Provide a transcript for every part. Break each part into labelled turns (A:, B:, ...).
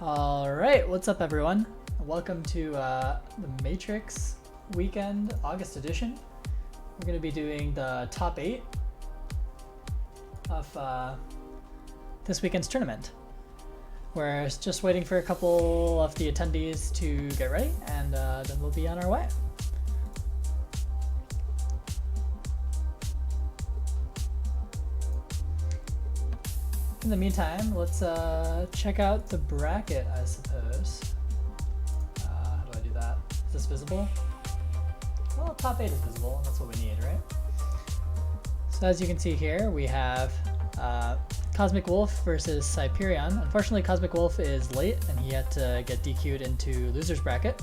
A: Alright, what's up everyone? Welcome to the Matrix Weekend August edition. We're going to be doing the top 8 of this weekend's tournament. We're just waiting for a couple of the attendees to get ready, and then we'll be on our way. In the meantime, let's check out the bracket, I suppose. How do I do that? Is this visible? Well, top 8 is visible, and that's what we need, right? So as you can see here, we have Cosmic Wolf versus Cyperion. Unfortunately, Cosmic Wolf is late, and he had to get DQ'd into loser's bracket.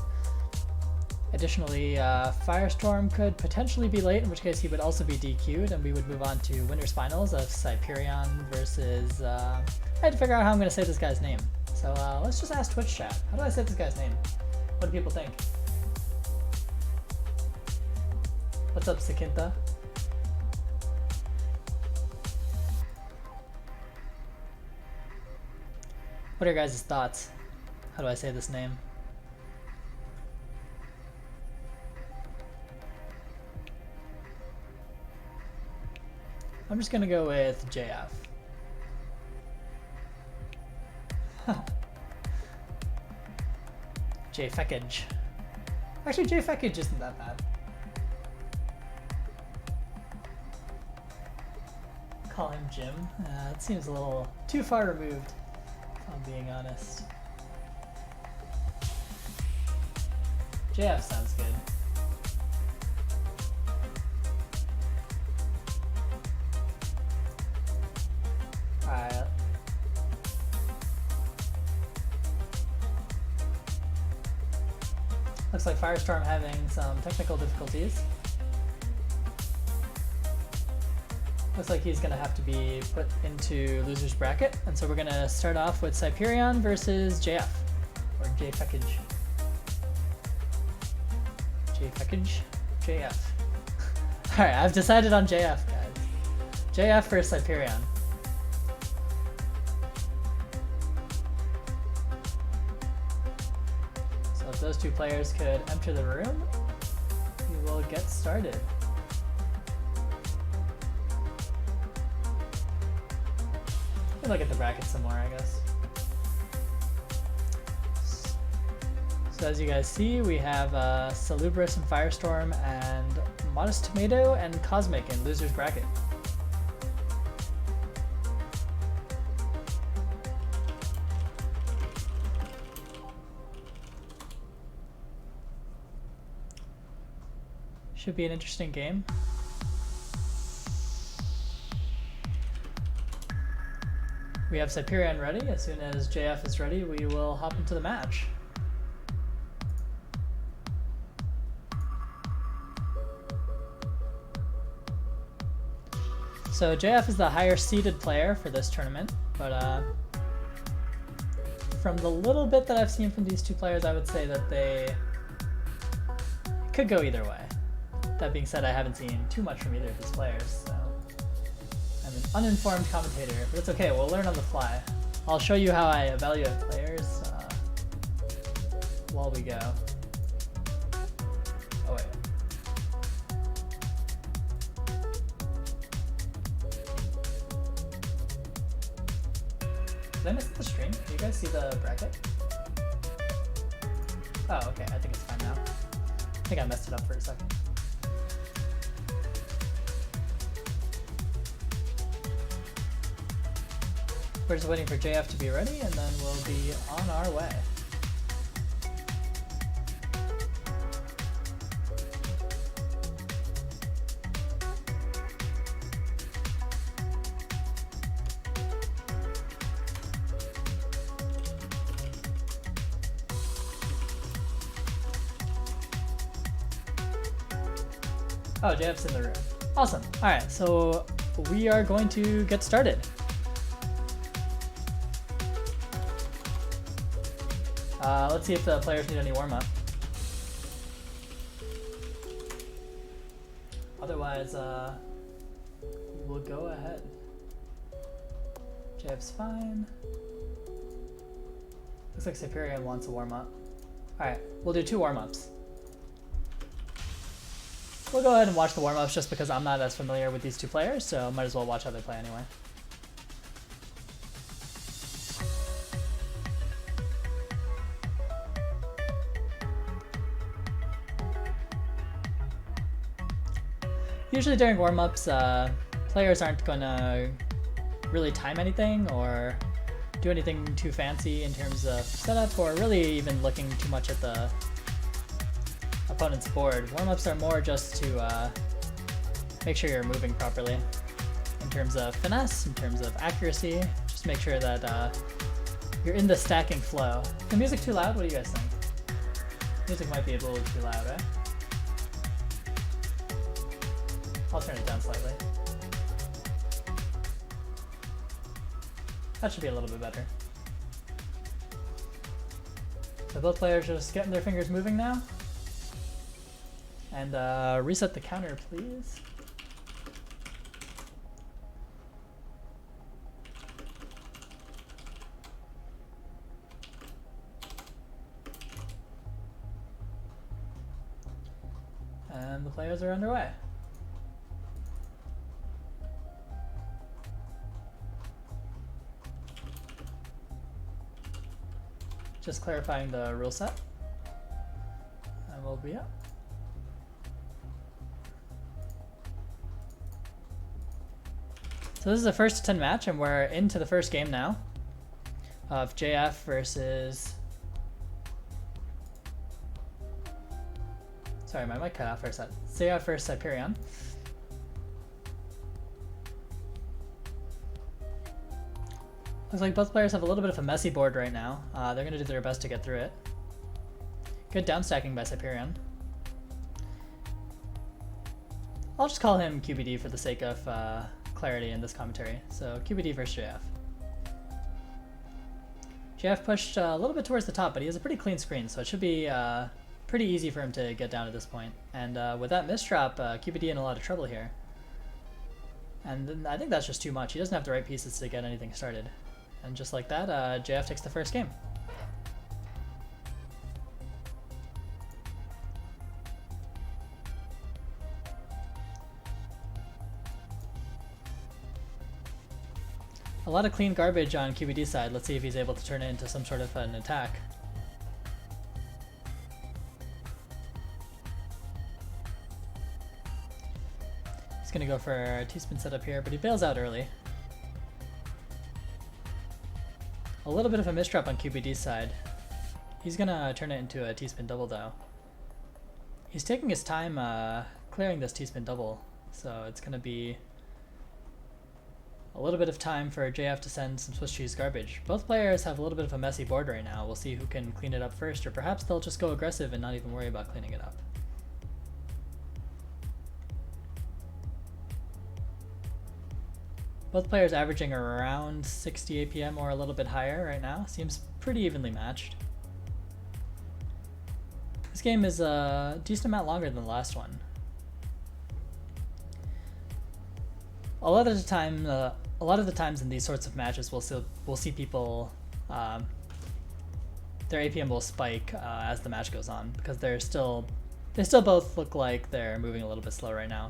A: Additionally, Firestorm could potentially be late, in which case he would also be DQ'd, and we would move on to winners finals of Cyperion versus... I had to figure out how I'm going to say this guy's name. So let's just ask Twitch chat. How do I say this guy's name? What do people think? What's up, Sakinta? What are your guys' thoughts? How do I say this name? I'm just gonna go with JF. JFeckage. Actually, JFeckage isn't that bad. Call him Jim. It seems a little too far removed, if I'm being honest. JF sounds good. Alright. Looks like Firestorm having some technical difficulties. Looks like he's gonna have to be put into loser's bracket, and so we're gonna start off with Cyperion versus JF, or JFeckage. JFeckage? JF. Alright, I've decided on JF, guys. JF versus Cyperion. So if those two players could enter the room, we will get started. We'll look at the bracket some more, I guess. So as you guys see, we have Salubris and Firestorm and Modest Tomato and Cosmic in loser's bracket. Should be an interesting game. We have Cyperion ready. As soon as JF is ready, we will hop into the match. So JF is the higher seeded player for this tournament, but from the little bit that I've seen from these two players, I would say that they could go either way. That being said, I haven't seen too much from either of these players, so I'm an uninformed commentator, but it's okay, we'll learn on the fly. I'll show you how I evaluate players while we go. Oh wait. Did I miss the stream? Can you guys see the bracket? Oh, okay, I think it's fine now. I think I messed it up for a second. We're just waiting for JF to be ready, and then we'll be on our way. Oh, JF's in the room. Awesome. All right, so we are going to get started. Let's see if the players need any warm-up. Otherwise, we'll go ahead. JF's fine. Looks like Cyprian wants a warm-up. Alright, we'll do 2 warm-ups. We'll go ahead and watch the warm-ups just because I'm not as familiar with these 2 players, so might as well watch how they play anyway. Usually during warm-ups, players aren't gonna really time anything or do anything too fancy in terms of setup or really even looking too much at the opponent's board. Warm-ups are more just to make sure you're moving properly in terms of finesse, in terms of accuracy. Just make sure that you're in the stacking flow. Is the music too loud? What do you guys think? Music might be a little too loud, right? I'll turn it down slightly. That should be a little bit better. So both players are just getting their fingers moving now. And reset the counter, please. And the players are underway. Just clarifying the rule set, and we'll be up. So this is the first 10 match, and we're into the first game now of JF versus. Sorry, my mic cut off for a sec. JF versus Cyprian. Looks like both players have a little bit of a messy board right now. They're going to do their best to get through it. Good down stacking by Cyprian. I'll just call him QBD for the sake of clarity in this commentary. So QBD versus JF. JF pushed a little bit towards the top, but he has a pretty clean screen, so it should be pretty easy for him to get down at this point. And with that misdrop, QBD in a lot of trouble here. And then I think that's just too much. He doesn't have the right pieces to get anything started. And just like that, JF takes the first game. A lot of clean garbage on QBD's side. Let's see if he's able to turn it into some sort of an attack. He's gonna go for a T-spin setup here, but he bails out early. A little bit of a misdrop on QBD's side. He's gonna turn it into a T-spin double though. He's taking his time clearing this T-spin double, so it's gonna be a little bit of time for JF to send some Swiss cheese garbage. Both players have a little bit of a messy board right now. We'll see who can clean it up first, or perhaps they'll just go aggressive and not even worry about cleaning it up. Both players averaging around 60 APM or a little bit higher right now. Seems pretty evenly matched. This game is a decent amount longer than the last one. A lot of the times in these sorts of matches, we'll see people their APM will spike as the match goes on because they still both look like they're moving a little bit slow right now.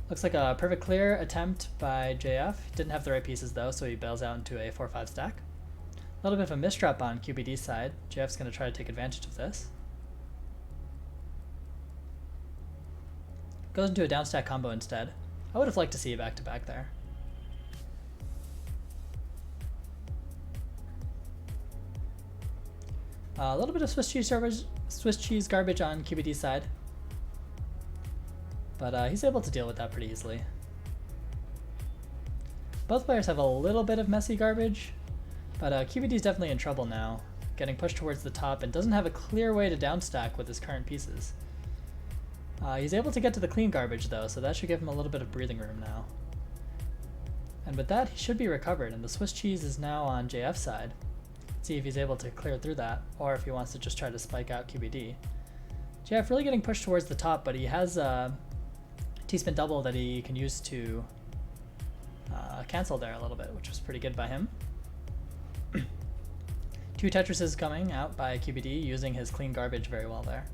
A: Looks like a perfect clear attempt by JF. Didn't have the right pieces though, so he bails out into a 4-5 stack. A little bit of a misdrop on QBD's side. JF's going to try to take advantage of this. Goes into a down stack combo instead. I would have liked to see a back-to-back there. A little bit of Swiss cheese garbage on QBD's side. But he's able to deal with that pretty easily. Both players have a little bit of messy garbage, but QBD's definitely in trouble now, getting pushed towards the top and doesn't have a clear way to downstack with his current pieces. He's able to get to the clean garbage though, so that should give him a little bit of breathing room now. And with that, he should be recovered, and the Swiss cheese is now on JF's side. Let's see if he's able to clear through that, or if he wants to just try to spike out QBD. JF really getting pushed towards the top, but he has T-spin double that he can use to cancel there a little bit, which was pretty good by him. Two Tetrises coming out by QBD, using his clean garbage very well there.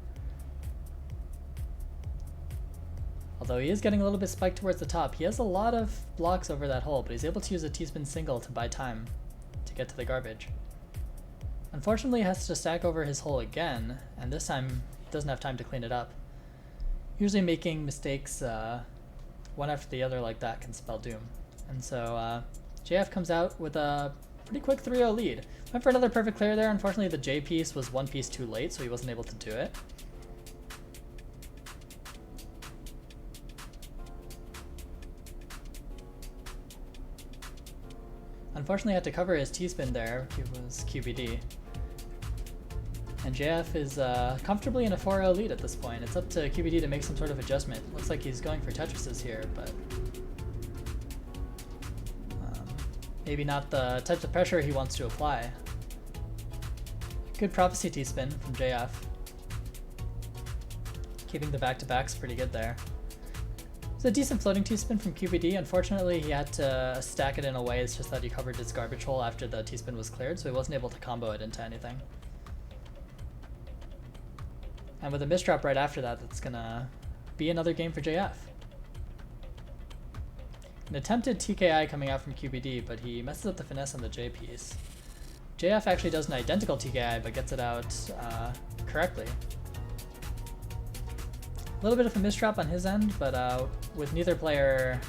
A: Although he is getting a little bit spiked towards the top. He has a lot of blocks over that hole, but he's able to use a T-spin single to buy time to get to the garbage. Unfortunately, he has to stack over his hole again, and this time doesn't have time to clean it up. Usually making mistakes one after the other like that can spell doom. And so JF comes out with a pretty quick 3-0 lead. Went for another perfect clear there. Unfortunately, the J piece was one piece too late, so he wasn't able to do it. Unfortunately, had to cover his T-spin there. He was QBD. And JF is comfortably in a 4-0 lead at this point. It's up to QBD to make some sort of adjustment. Looks like he's going for Tetrises here, but maybe not the types of pressure he wants to apply. Good Prophecy T-spin from JF. Keeping the back-to-backs pretty good there. It's a decent floating T-spin from QBD. Unfortunately, he had to stack it in a way, it's just that he covered his garbage hole after the T-spin was cleared, so he wasn't able to combo it into anything. And with a misdrop right after that, that's gonna be another game for JF. An attempted TKI coming out from QBD, but he messes up the finesse on the J piece. JF actually does an identical TKI, but gets it out correctly. A little bit of a misdrop on his end, but with neither player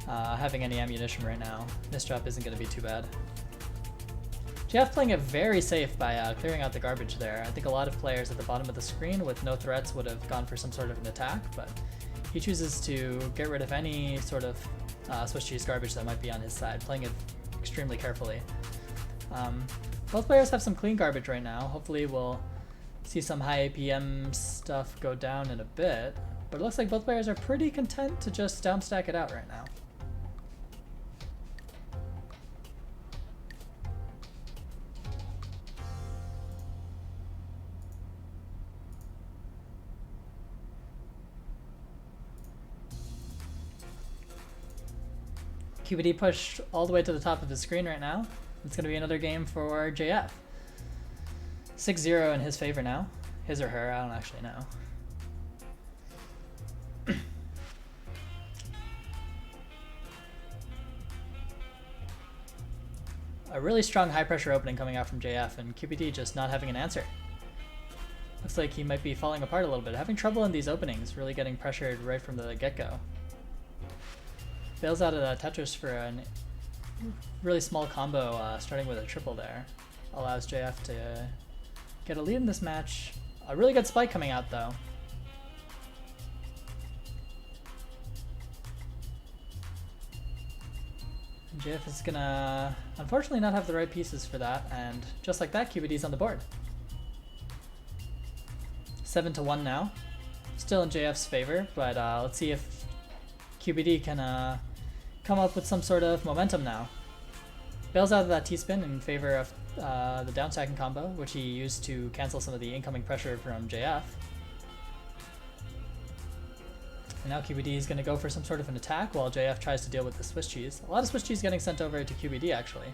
A: having any ammunition right now, misdrop isn't going to be too bad. JF playing it very safe by clearing out the garbage there. I think a lot of players at the bottom of the screen with no threats would have gone for some sort of an attack, but he chooses to get rid of any sort of Swiss cheese garbage that might be on his side, playing it extremely carefully. Both players have some clean garbage right now. Hopefully we'll see some high APM stuff go down in a bit, but it looks like both players are pretty content to just downstack it out right now. QBD pushed all the way to the top of his screen right now. It's going to be another game for JF. 6-0 in his favor now. His or her, I don't actually know. A really strong high pressure opening coming out from JF, and QBD just not having an answer. Looks like he might be falling apart a little bit. Having trouble in these openings, really getting pressured right from the get-go. Bails out of that Tetris for a really small combo, starting with a triple there. Allows JF to get a lead in this match. A really good spike coming out though. And JF is gonna unfortunately not have the right pieces for that, and just like that, QBD's on the board. 7-1 now. Still in JF's favor, but let's see if QBD can come up with some sort of momentum now. Bails out of that T-spin in favor of the downstacking combo, which he used to cancel some of the incoming pressure from JF. And now QBD is going to go for some sort of an attack while JF tries to deal with the Swiss cheese. A lot of Swiss cheese getting sent over to QBD actually.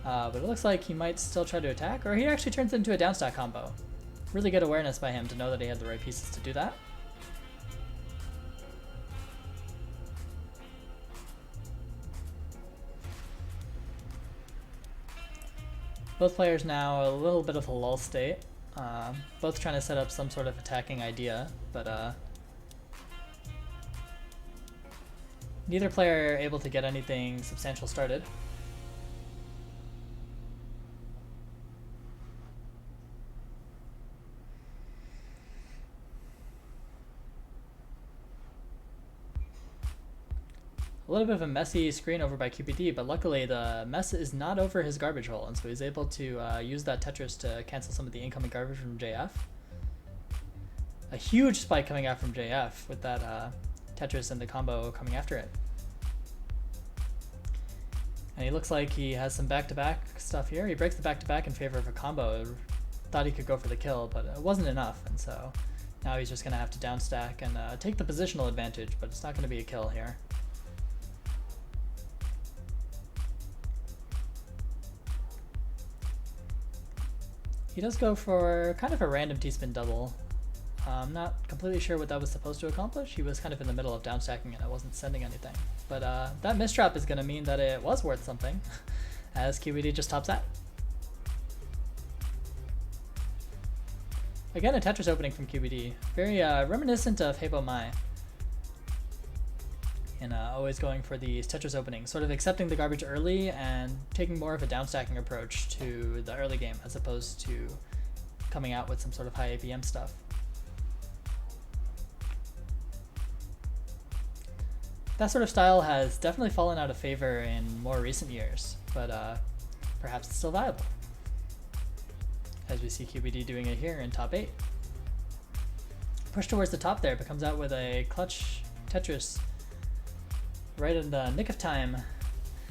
A: But it looks like he might still try to attack, or he actually turns it into a downstack combo. Really good awareness by him to know that he had the right pieces to do that. Both players now a little bit of a lull state, both trying to set up some sort of attacking idea, but neither player able to get anything substantial started. A little bit of a messy screen over by QBD, but luckily the mess is not over his garbage hole, and so he's able to use that Tetris to cancel some of the incoming garbage from JF. A huge spike coming out from JF with that Tetris and the combo coming after it. And he looks like he has some back-to-back stuff here. He breaks the back-to-back in favor of a combo. Thought he could go for the kill, but it wasn't enough, and so now he's just going to have to downstack and take the positional advantage, but it's not going to be a kill here. He does go for kind of a random T-spin double. I'm not completely sure what that was supposed to accomplish. He was kind of in the middle of downstacking and I wasn't sending anything. But that misdrop is going to mean that it was worth something, as QBD just tops that. Again, a Tetris opening from QBD. Very reminiscent of Heibo Mai. And always going for these Tetris openings, sort of accepting the garbage early and taking more of a downstacking approach to the early game as opposed to coming out with some sort of high APM stuff. That sort of style has definitely fallen out of favor in more recent years, but perhaps it's still viable. As we see QBD doing it here in top 8. Push towards the top there, but comes out with a clutch Tetris right in the nick of time.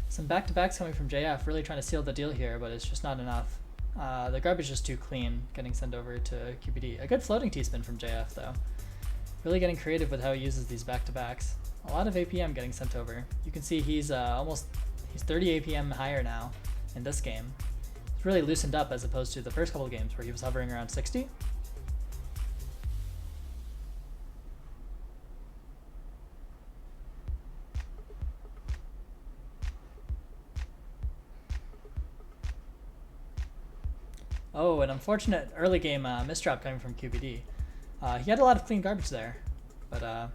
A: Some back-to-backs coming from JF, really trying to seal the deal here, but it's just not enough. The garbage is too clean, getting sent over to QBD. A good floating T-spin from JF though. Really getting creative with how he uses these back-to-backs. A lot of APM getting sent over. You can see he's 30 APM higher now in this game. It's really loosened up as opposed to the first couple of games where he was hovering around 60. Oh, an unfortunate early game misdrop coming from QBD. He had a lot of clean garbage there, but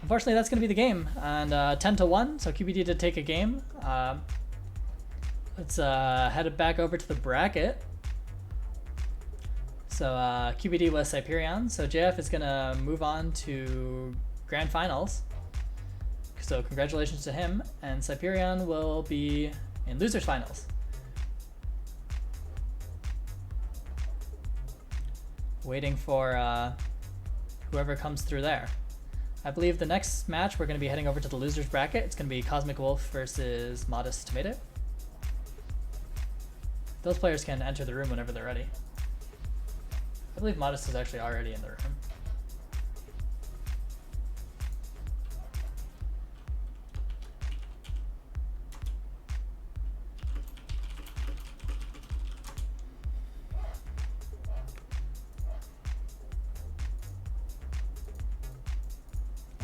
A: unfortunately that's going to be the game. And 10-1, so QBD did take a game. Let's head back over to the bracket. So QBD was Cyperion, so JF is going to move on to Grand Finals. So congratulations to him, and Cyperion will be in Losers Finals. Waiting for whoever comes through there. I believe the next match we're going to be heading over to the losers bracket. It's going to be Cosmic Wolf versus Modest Tomato. Those players can enter the room whenever they're ready. I believe Modest is actually already in the room.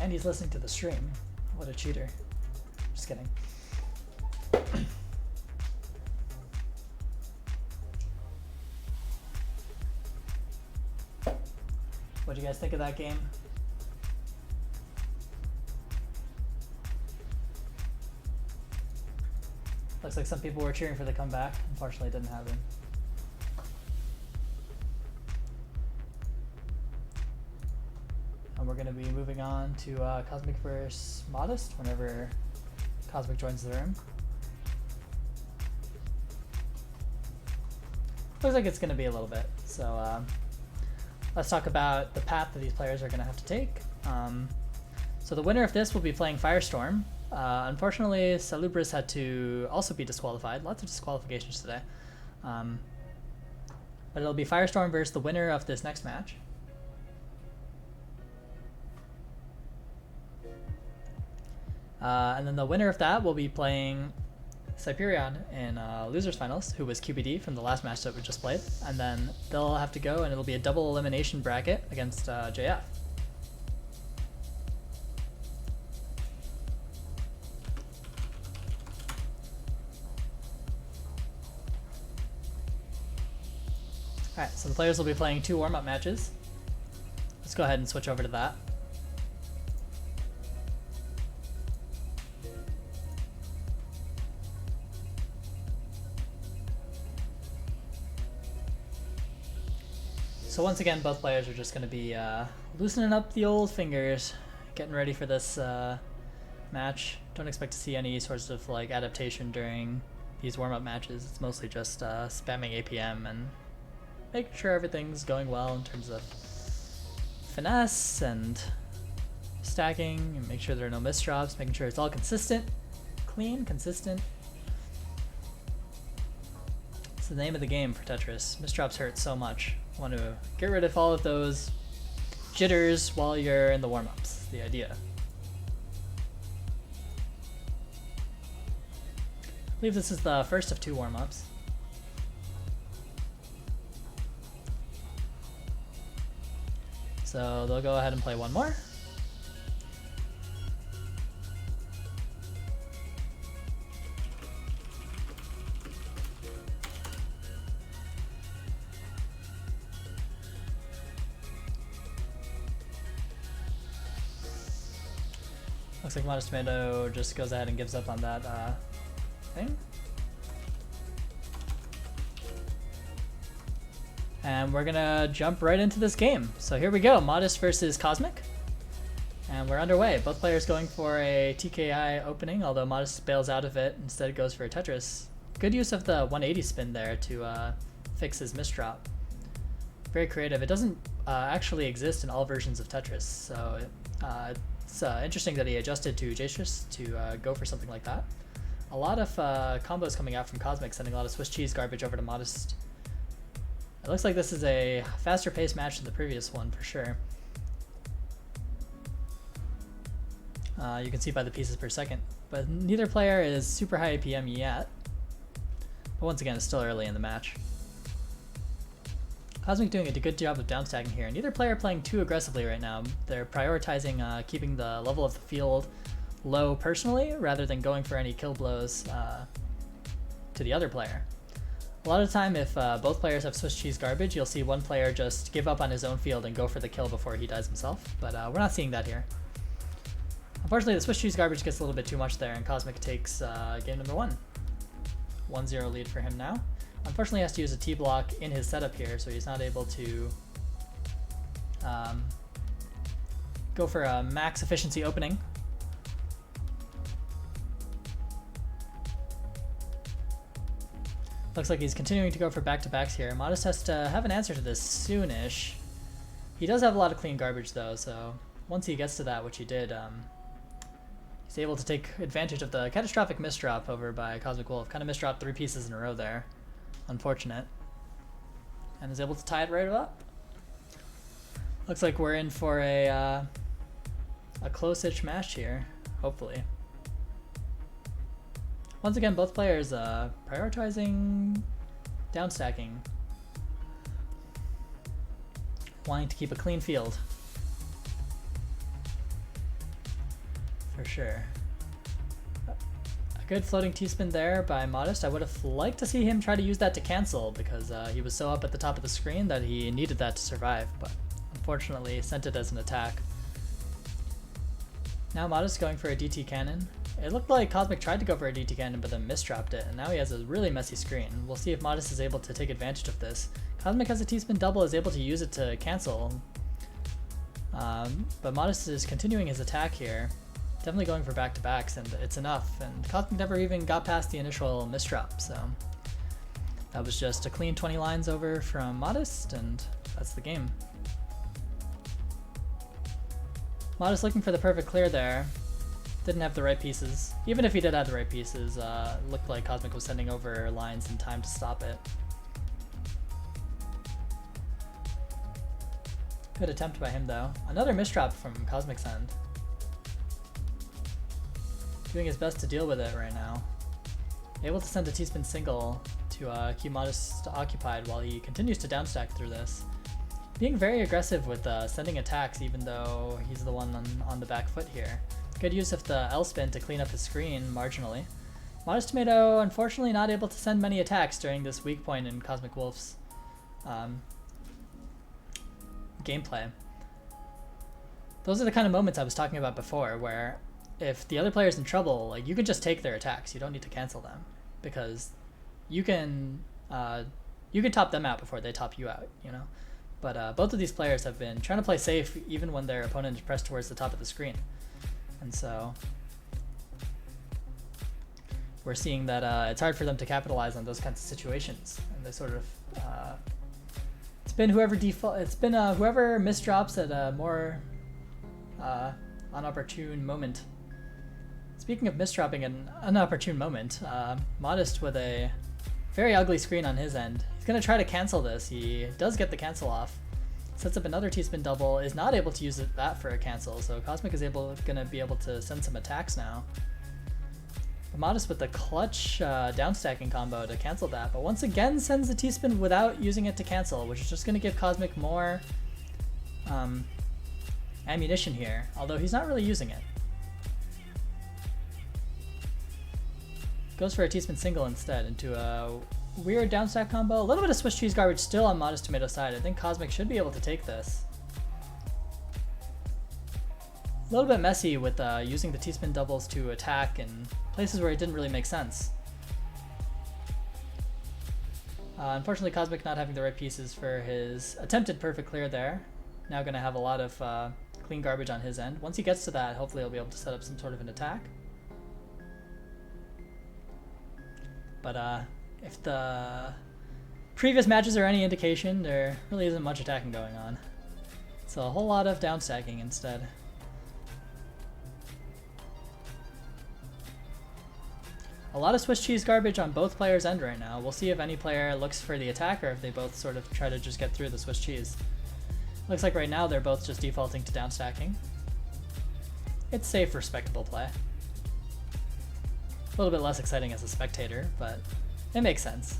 A: And he's listening to the stream. What a cheater. Just kidding. What do you guys think of that game? Looks like some people were cheering for the comeback. Unfortunately, it didn't happen. And we're going to be moving on to Cosmic vs. Modest whenever Cosmic joins the room. Looks like it's going to be a little bit. So let's talk about the path that these players are going to have to take. So the winner of this will be playing Firestorm. Unfortunately, Salubris had to also be disqualified. Lots of disqualifications today. But it'll be Firestorm versus the winner of this next match. And then the winner of that will be playing Cyperion in Losers Finals, who was QBD from the last match that we just played. And then they'll have to go, and it'll be a double elimination bracket against JF. Alright, so the players will be playing 2 warm-up matches. Let's go ahead and switch over to that. So once again, both players are just going to be loosening up the old fingers, getting ready for this match. Don't expect to see any sorts of like adaptation during these warm-up matches. It's mostly just spamming APM and making sure everything's going well in terms of finesse and stacking, and make sure there are no misdrops, making sure it's all consistent, clean, consistent. It's the name of the game for Tetris. Misdrops hurt so much. Want to get rid of all of those jitters while you're in the warm-ups, the idea. I believe this is the first of 2 warm-ups. So they'll go ahead and play one more. Looks like Modest Tomato just goes ahead and gives up on that thing. And we're gonna jump right into this game. So here we go, Modest versus Cosmic. And we're underway. Both players going for a TKI opening, although Modest bails out of it. Instead goes for a Tetris. Good use of the 180 spin there to fix his misdrop. Very creative. It doesn't actually exist in all versions of Tetris, so it's interesting that he adjusted to Jacius to go for something like that. A lot of combos coming out from Cosmic, sending a lot of Swiss cheese garbage over to Modest. It looks like this is a faster paced match than the previous one for sure. You can see by the pieces per second, but neither player is super high APM yet. But once again, it's still early in the match. Cosmic doing a good job of downstacking here. Neither player playing too aggressively right now. They're prioritizing keeping the level of the field low personally, rather than going for any kill blows to the other player. A lot of the time, if both players have Swiss cheese garbage, you'll see one player just give up on his own field and go for the kill before he dies himself, but we're not seeing that here. Unfortunately, the Swiss cheese garbage gets a little bit too much there, and Cosmic takes game number 1. 1-0 lead for him now. Unfortunately, he has to use a T-block in his setup here, so he's not able to go for a max efficiency opening. Looks like he's continuing to go for back-to-backs here. Modest has to have an answer to this soonish. He does have a lot of clean garbage though, so once he gets to that, which he did, he's able to take advantage of the catastrophic misdrop over by Cosmic Wolf. Kind of misdropped 3 pieces in a row there. Unfortunate. And is able to tie it right up. Looks like we're in for a close-ish match here, hopefully. Once again, both players prioritizing downstacking, wanting to keep a clean field. For sure. A good floating T-spin there by Modest. I would have liked to see him try to use that to cancel because he was so up at the top of the screen that he needed that to survive, but unfortunately sent it as an attack. Now Modest going for a DT cannon. It looked like Cosmic tried to go for a DT cannon but then misdropped it, and now he has a really messy screen. We'll see if Modest is able to take advantage of this. Cosmic has a T-spin double, is able to use it to cancel. But Modest is continuing his attack here. Definitely going for back-to-backs, and it's enough. And Cosmic never even got past the initial misdrop, so that was just a clean 20 lines over from Modest, and that's the game. Modest looking for the perfect clear there. Didn't have the right pieces. Even if he did have the right pieces, looked like Cosmic was sending over lines in time to stop it. Good attempt by him though. Another misdrop from Cosmic's end. Doing his best to deal with it right now. Able to send a T-spin single to keep Modest occupied while he continues to downstack through this. Being very aggressive with sending attacks even though he's the one on the back foot here. Good use of the L-spin to clean up his screen marginally. Modest Tomato unfortunately not able to send many attacks during this weak point in Cosmic Wolf's gameplay. Those are the kind of moments I was talking about before where if the other player's in trouble, like you can just take their attacks. You don't need to cancel them because you can top them out before they top you out, you know? But both of these players have been trying to play safe even when their opponent is pressed towards the top of the screen. And so we're seeing that it's hard for them to capitalize on those kinds of situations. And they sort of, it's been whoever misdrops at a more unopportune moment. Speaking of misdropping an unopportune moment, Modest with a very ugly screen on his end. He's gonna try to cancel this. He does get the cancel off. Sets up another T-spin double, is not able to use that for a cancel, so Cosmic is gonna be able to send some attacks now. But Modest with the clutch downstacking combo to cancel that, but once again sends the T-spin without using it to cancel, which is just gonna give Cosmic more ammunition here, although he's not really using it. Goes for a T-spin single instead into a weird downstack combo. A little bit of Swiss cheese garbage still on Modest Tomato side. I think Cosmic should be able to take this. A little bit messy with using the T-spin doubles to attack in places where it didn't really make sense. Unfortunately, Cosmic not having the right pieces for his attempted perfect clear there. Now going to have a lot of clean garbage on his end. Once he gets to that, hopefully he'll be able to set up some sort of an attack. But if the previous matches are any indication, there really isn't much attacking going on. It's a whole lot of downstacking instead. A lot of Swiss cheese garbage on both players' end right now. We'll see if any player looks for the attack or if they both sort of try to just get through the Swiss cheese. Looks like right now they're both just defaulting to downstacking. It's safe, respectable play. A little bit less exciting as a spectator, but it makes sense.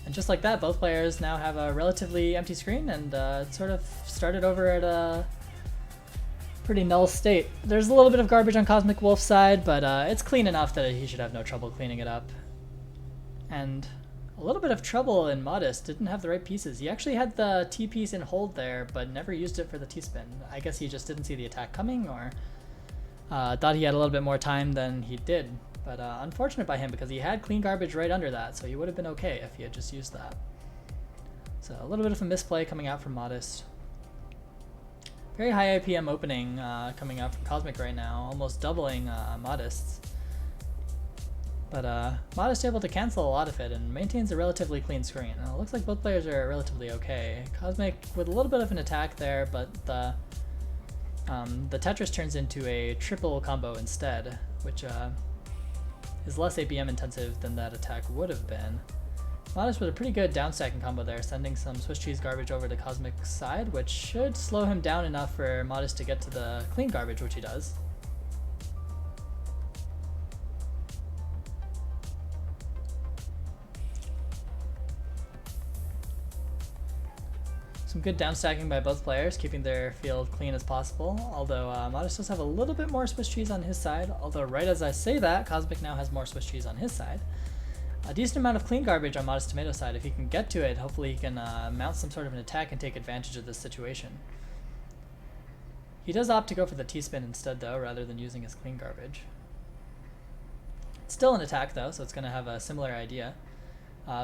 A: And just like that, both players now have a relatively empty screen, and it sort of started over at a pretty null state. There's a little bit of garbage on Cosmic Wolf's side, but it's clean enough that he should have no trouble cleaning it up. And a little bit of trouble in Modest, didn't have the right pieces. He actually had the T piece in hold there, but never used it for the T-spin. I guess he just didn't see the attack coming, or thought he had a little bit more time than he did. But unfortunate by him, because he had clean garbage right under that, so he would have been okay if he had just used that. So a little bit of a misplay coming out from Modest. Very high IPM opening coming out from Cosmic right now, almost doubling Modest's. But Modest able to cancel a lot of it and maintains a relatively clean screen. It looks like both players are relatively okay. Cosmic with a little bit of an attack there, but the Tetris turns into a triple combo instead, which is less APM intensive than that attack would have been. Modest with a pretty good downstacking combo there, sending some Swiss cheese garbage over to Cosmic's side, which should slow him down enough for Modest to get to the clean garbage, which he does. Some good downstacking by both players, keeping their field clean as possible, although Modest does have a little bit more Swiss cheese on his side, although right as I say that, Cosmic now has more Swiss cheese on his side. A decent amount of clean garbage on Modest Tomato side. If he can get to it, hopefully he can mount some sort of an attack and take advantage of this situation. He does opt to go for the T-spin instead though, rather than using his clean garbage. It's still an attack though, so it's going to have a similar idea.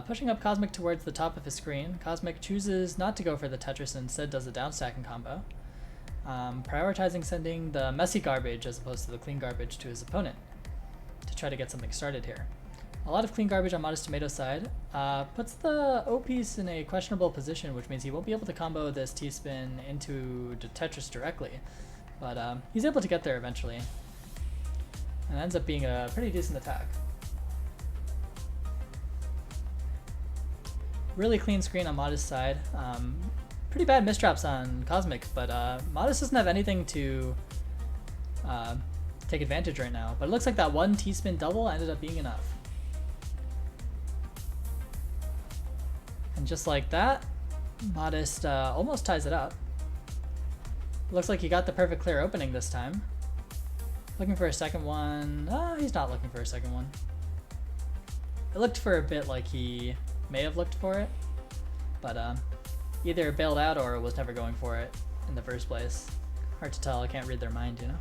A: Pushing up Cosmic towards the top of his screen, Cosmic chooses not to go for the Tetris and instead does a downstacking combo, prioritizing sending the messy garbage as opposed to the clean garbage to his opponent to try to get something started here. A lot of clean garbage on Modest Tomato's side, puts the O piece in a questionable position, which means he won't be able to combo this T-spin into the Tetris directly, but he's able to get there eventually, and ends up being a pretty decent attack. Really clean screen on Modest's side. Pretty bad misdrops on Cosmic, but Modest doesn't have anything to take advantage right now. But it looks like that one T-spin double ended up being enough. And just like that, Modest almost ties it up. Looks like he got the perfect clear opening this time. Looking for a second one. He's not looking for a second one. It looked for a bit like he may have looked for it, but either bailed out or was never going for it in the first place. Hard to tell, I can't read their mind, you know?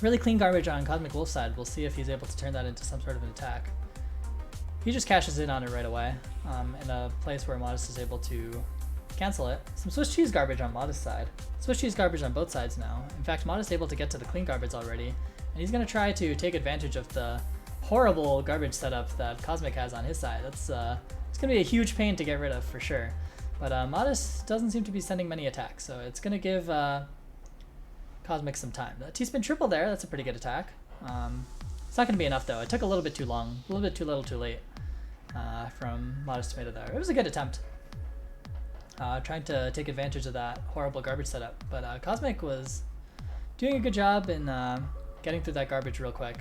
A: Really clean garbage on Cosmic Wolf's side. We'll see if he's able to turn that into some sort of an attack. He just cashes in on it right away, in a place where Modest is able to cancel it. Some Swiss cheese garbage on Modest's side. Swiss cheese garbage on both sides now. In fact, Modest able to get to the clean garbage already, and he's going to try to take advantage of the horrible garbage setup that Cosmic has on his side. It's going to be a huge pain to get rid of for sure. But Modest doesn't seem to be sending many attacks, so it's going to give Cosmic some time. The T-spin triple there, that's a pretty good attack. It's not going to be enough though. It took a little bit too long, a little bit too little too late from Modest Tomato there. It was a good attempt. Trying to take advantage of that horrible garbage setup. But Cosmic was doing a good job in getting through that garbage real quick.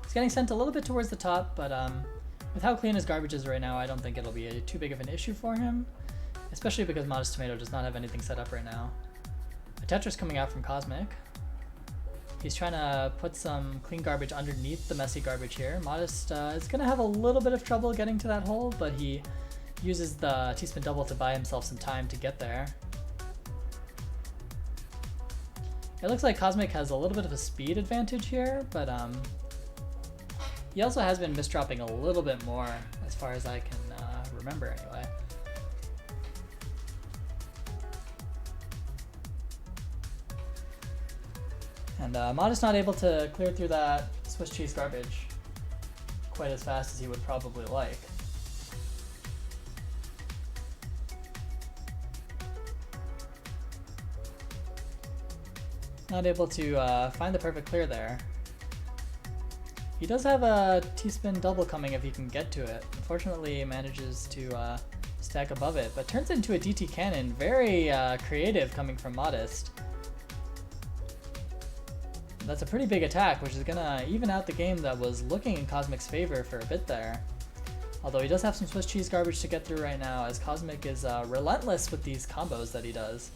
A: He's getting sent a little bit towards the top, but with how clean his garbage is right now, I don't think it'll be too big of an issue for him, especially because Modest Tomato does not have anything set up right now. A Tetris coming out from Cosmic. He's trying to put some clean garbage underneath the messy garbage here. Modest is going to have a little bit of trouble getting to that hole, but he uses the T-spin double to buy himself some time to get there. It looks like Cosmic has a little bit of a speed advantage here, but he also has been misdropping a little bit more as far as I can remember anyway. And Modest not able to clear through that Swiss cheese garbage quite as fast as he would probably like. Not able to find the perfect clear there. He does have a T-spin double coming if he can get to it. Unfortunately, he manages to stack above it, but turns it into a DT cannon. Very creative coming from Modest. That's a pretty big attack, which is gonna even out the game that was looking in Cosmic's favor for a bit there. Although he does have some Swiss cheese garbage to get through right now, as Cosmic is relentless with these combos that he does.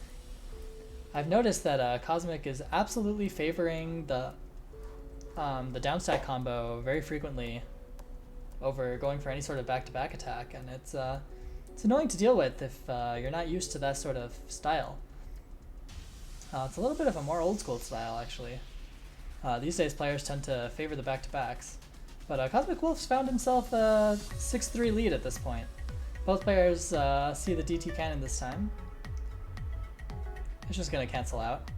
A: I've noticed that Cosmic is absolutely favoring the downstack combo very frequently over going for any sort of back-to-back attack, and it's annoying to deal with if you're not used to that sort of style. It's a little bit of a more old-school style, actually. These days, players tend to favor the back-to-backs. But Cosmic Wolf's found himself a 6-3 lead at this point. Both players see the DT cannon this time. It's just going to cancel out.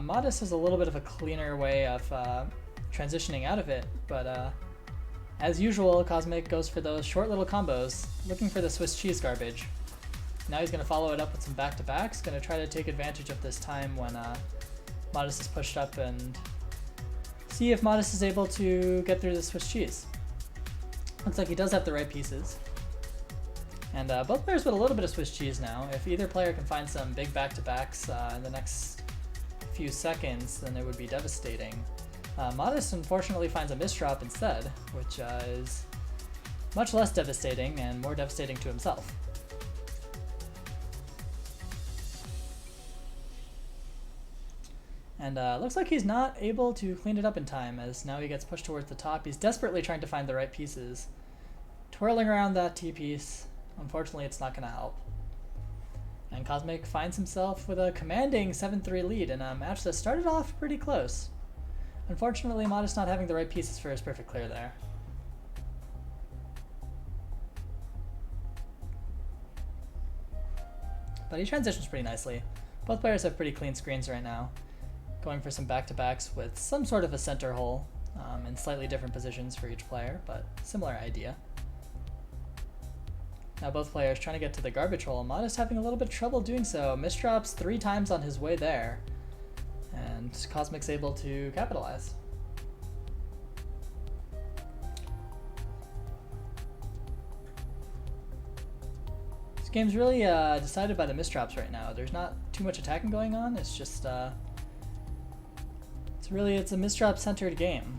A: Modest has a little bit of a cleaner way of transitioning out of it, but as usual, Cosmic goes for those short little combos, looking for the Swiss cheese garbage. Now he's going to follow it up with some back-to-backs, going to try to take advantage of this time when Modest is pushed up and see if Modest is able to get through the Swiss cheese. Looks like he does have the right pieces. And both players with a little bit of Swiss cheese now. If either player can find some big back-to-backs in the next few seconds, then it would be devastating. Modest unfortunately finds a misdrop instead, which is much less devastating and more devastating to himself. And looks like he's not able to clean it up in time, as now he gets pushed towards the top. He's desperately trying to find the right pieces. Twirling around that T-piece. Unfortunately, it's not going to help. And Cosmic finds himself with a commanding 7-3 lead in a match that started off pretty close. Unfortunately, Modest not having the right pieces for his perfect clear there. But he transitions pretty nicely. Both players have pretty clean screens right now. Going for some back-to-backs with some sort of a center hole in slightly different positions for each player, but similar idea. Now both players trying to get to the garbage hole. Modest having a little bit of trouble doing so. Misdrops 3 times on his way there, and Cosmic's able to capitalize. This game's really decided by the misdrops right now. There's not too much attacking going on. It's just it's a misdrop centered game.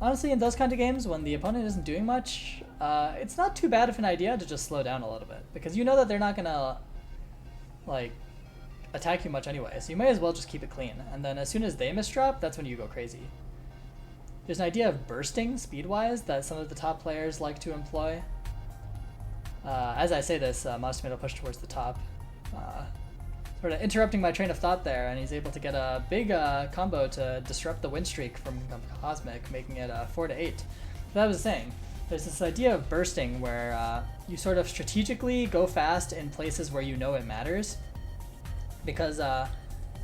A: Honestly, in those kind of games, when the opponent isn't doing much, it's not too bad of an idea to just slow down a little bit, because you know that they're not gonna like attack you much anyway, so you may as well just keep it clean. And then as soon as they misdrop, that's when you go crazy. There's an idea of bursting speed-wise that some of the top players like to employ. As I say this, Modest Tomato pushed towards the top. Sort of interrupting my train of thought there, and he's able to get a big combo to disrupt the win streak from Cosmic, making it 4-8. But I was saying, there's this idea of bursting where you sort of strategically go fast in places where you know it matters, because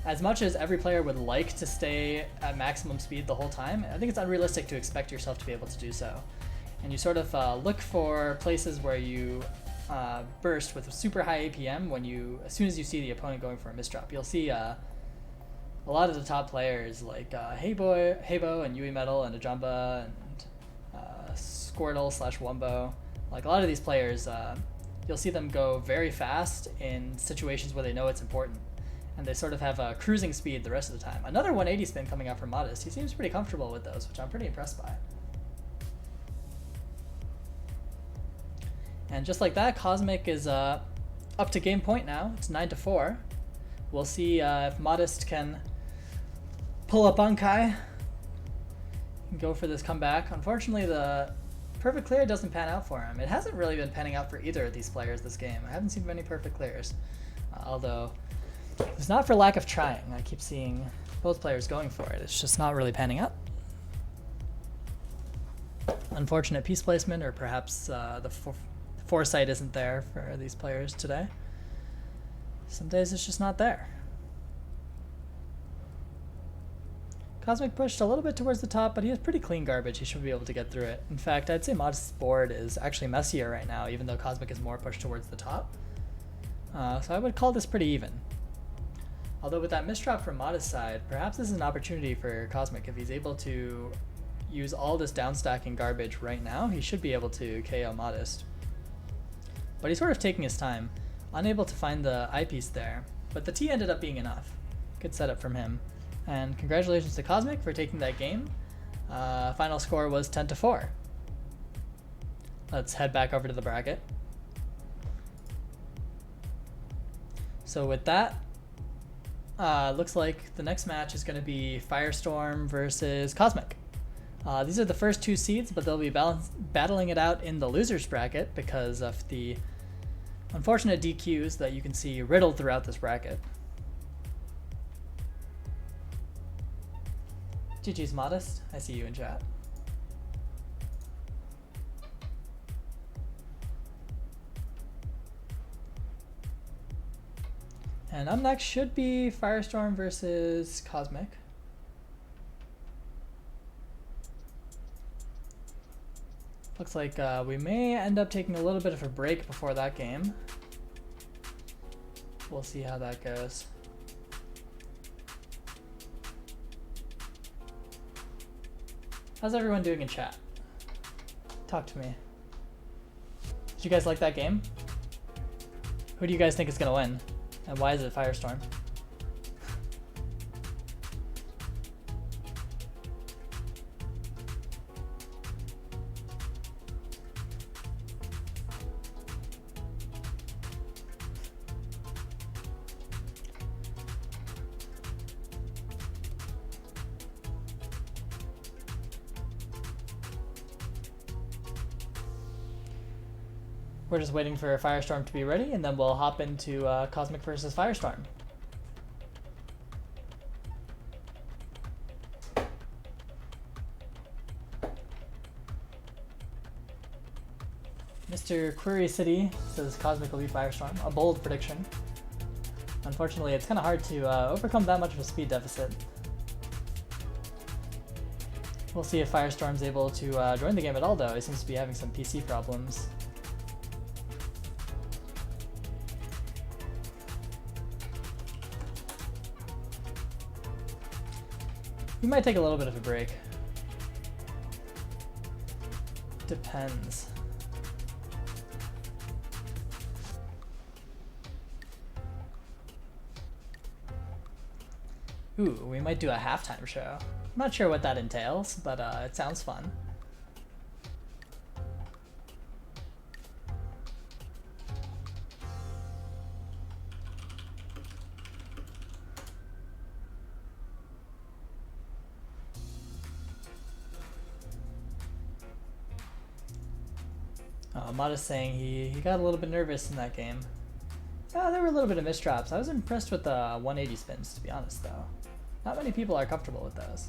A: as much as every player would like to stay at maximum speed the whole time, I think it's unrealistic to expect yourself to be able to do so. And you sort of look for places where you burst with super high APM as soon as you see the opponent going for a misdrop. You'll see a lot of the top players like Heybo and Yui Metal and Ajamba and Squirtle/Wumbo. Like a lot of these players, you'll see them go very fast in situations where they know it's important. and they sort of have a cruising speed the rest of the time. Another 180 spin coming out from Modest. He seems pretty comfortable with those, which I'm pretty impressed by. And just like that, Cosmic is up to game point now. It's 9-4. We'll see if Modest can pull up on Kai and go for this comeback. Unfortunately, the perfect clear doesn't pan out for him. It hasn't really been panning out for either of these players this game. I haven't seen many perfect clears, although it's not for lack of trying. I keep seeing both players going for it. It's just not really panning out. Unfortunate piece placement, or perhaps the foresight isn't there for these players today. Some days it's just not there. Cosmic pushed a little bit towards the top, but he has pretty clean garbage. He should be able to get through it. In fact, I'd say Modest's board is actually messier right now, even though Cosmic is more pushed towards the top. So I would call this pretty even. Although with that misdrop from Modest's side, perhaps this is an opportunity for Cosmic. If he's able to use all this downstacking garbage right now, he should be able to KO Modest. But he's sort of taking his time, unable to find the eyepiece there. But the T ended up being enough. Good setup from him. And congratulations to Cosmic for taking that game. Final score was 10-4. Let's head back over to the bracket. So with that, looks like the next match is going to be Firestorm versus Cosmic. These are the first two seeds, but they'll be battling it out in the losers bracket because of the unfortunate DQs that you can see riddled throughout this bracket. GG's Modest, I see you in chat. And up next should be Firestorm versus Cosmic. Looks like we may end up taking a little bit of a break before that game. We'll see how that goes. How's everyone doing in chat? Talk to me. Did you guys like that game? Who do you guys think is gonna win? And why is it Firestorm? We're just waiting for Firestorm to be ready, and then we'll hop into Cosmic versus Firestorm. Mr. Query City says Cosmic will beat Firestorm. A bold prediction. Unfortunately, it's kind of hard to overcome that much of a speed deficit. We'll see if Firestorm's able to join the game at all, though. He seems to be having some PC problems. We might take a little bit of a break. Depends. Ooh, we might do a halftime show. I'm not sure what that entails, but it sounds fun. Modest saying he got a little bit nervous in that game. There were a little bit of misdrops. I was impressed with the 180 spins, to be honest, though. Not many people are comfortable with those.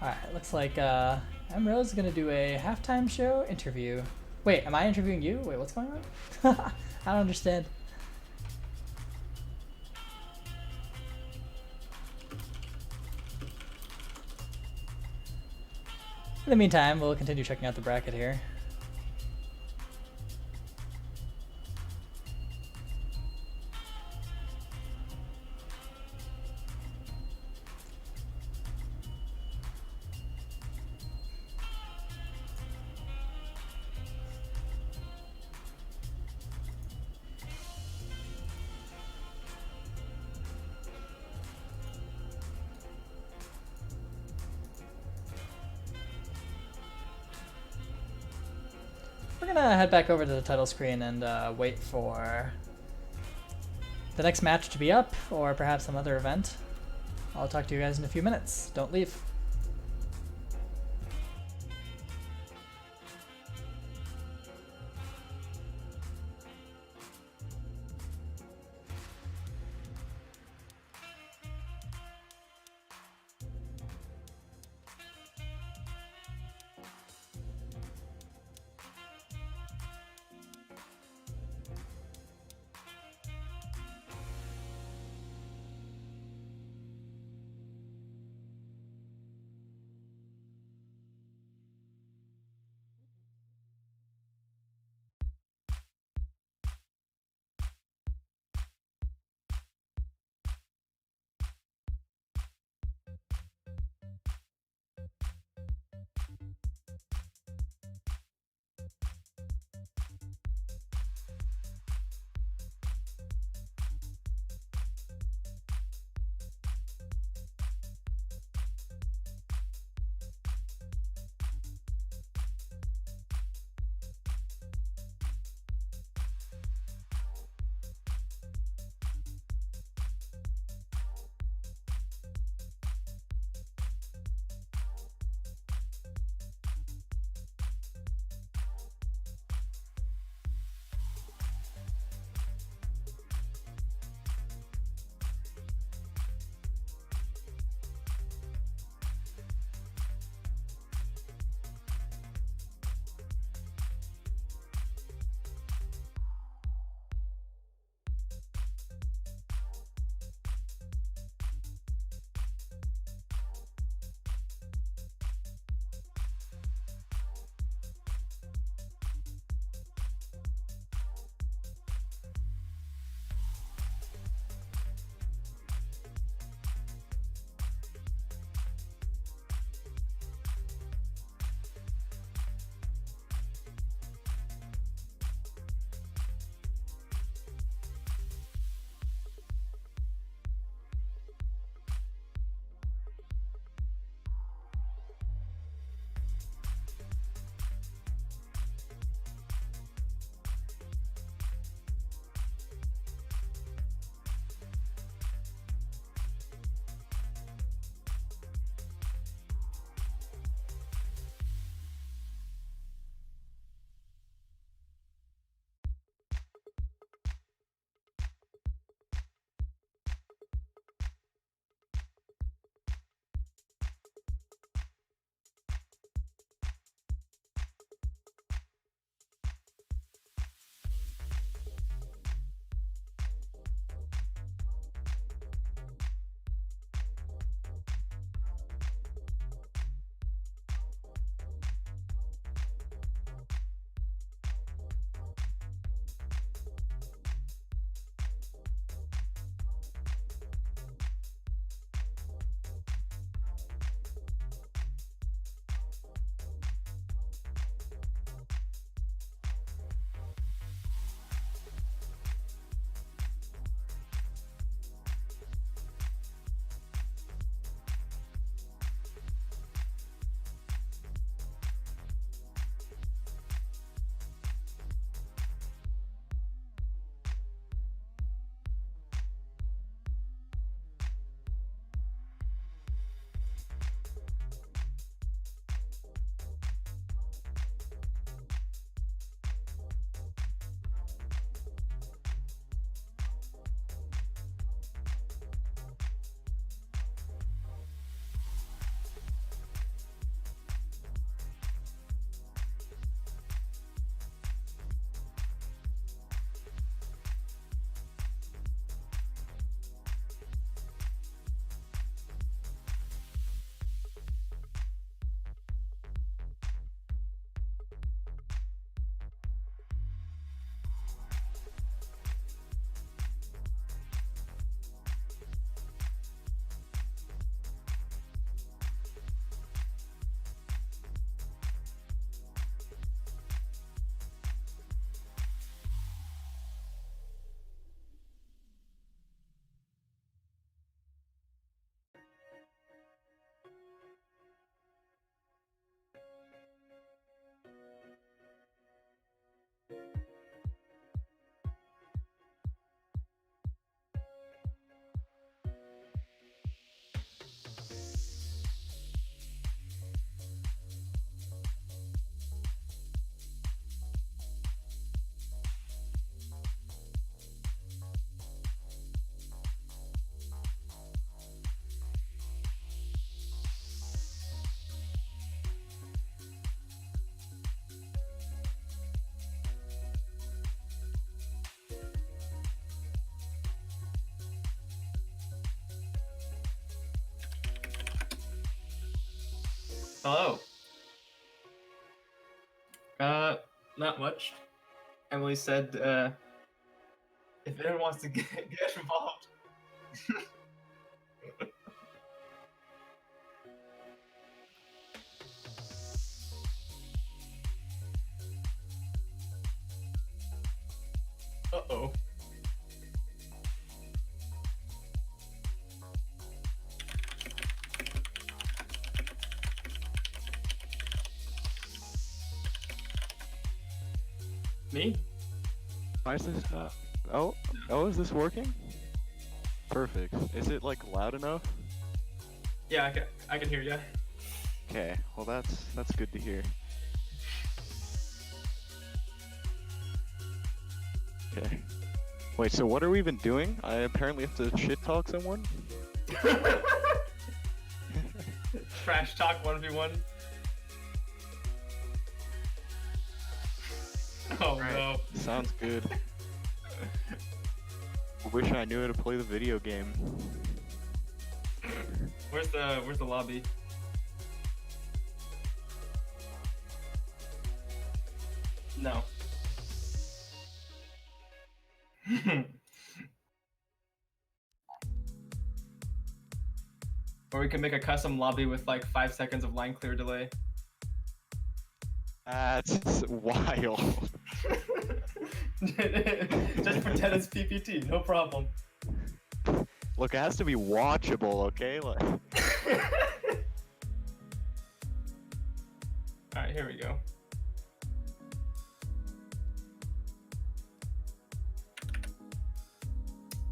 A: Alright, looks like Emrose is going to do a halftime show interview. Wait, am I interviewing you? Wait, what's going on? I don't understand. In the meantime, we'll continue checking out the bracket here. gonna head back over to the title screen and wait for the next match to be up, or perhaps some other event. I'll talk to you guys in a few minutes. Don't leave.
B: Hello. Not much. Emily said, if anyone wants to get involved. Uh-oh. Me?
C: Why is this oh, is this working? Perfect. Is it like loud enough?
B: Yeah, I can hear you.
C: Okay, well that's good to hear. Okay. Wait, so what are we even doing? I apparently have to shit talk someone?
B: Trash talk 1v1. Oh
C: Right.
B: no.
C: Sounds good. Wish I knew how to play the video game.
B: Where's the lobby? No. Or we can make a custom lobby with like 5 seconds of line clear delay.
C: That's wild.
B: Just pretend it's PPT, no problem.
C: Look, it has to be watchable, okay? Like,
B: Alright, here we go.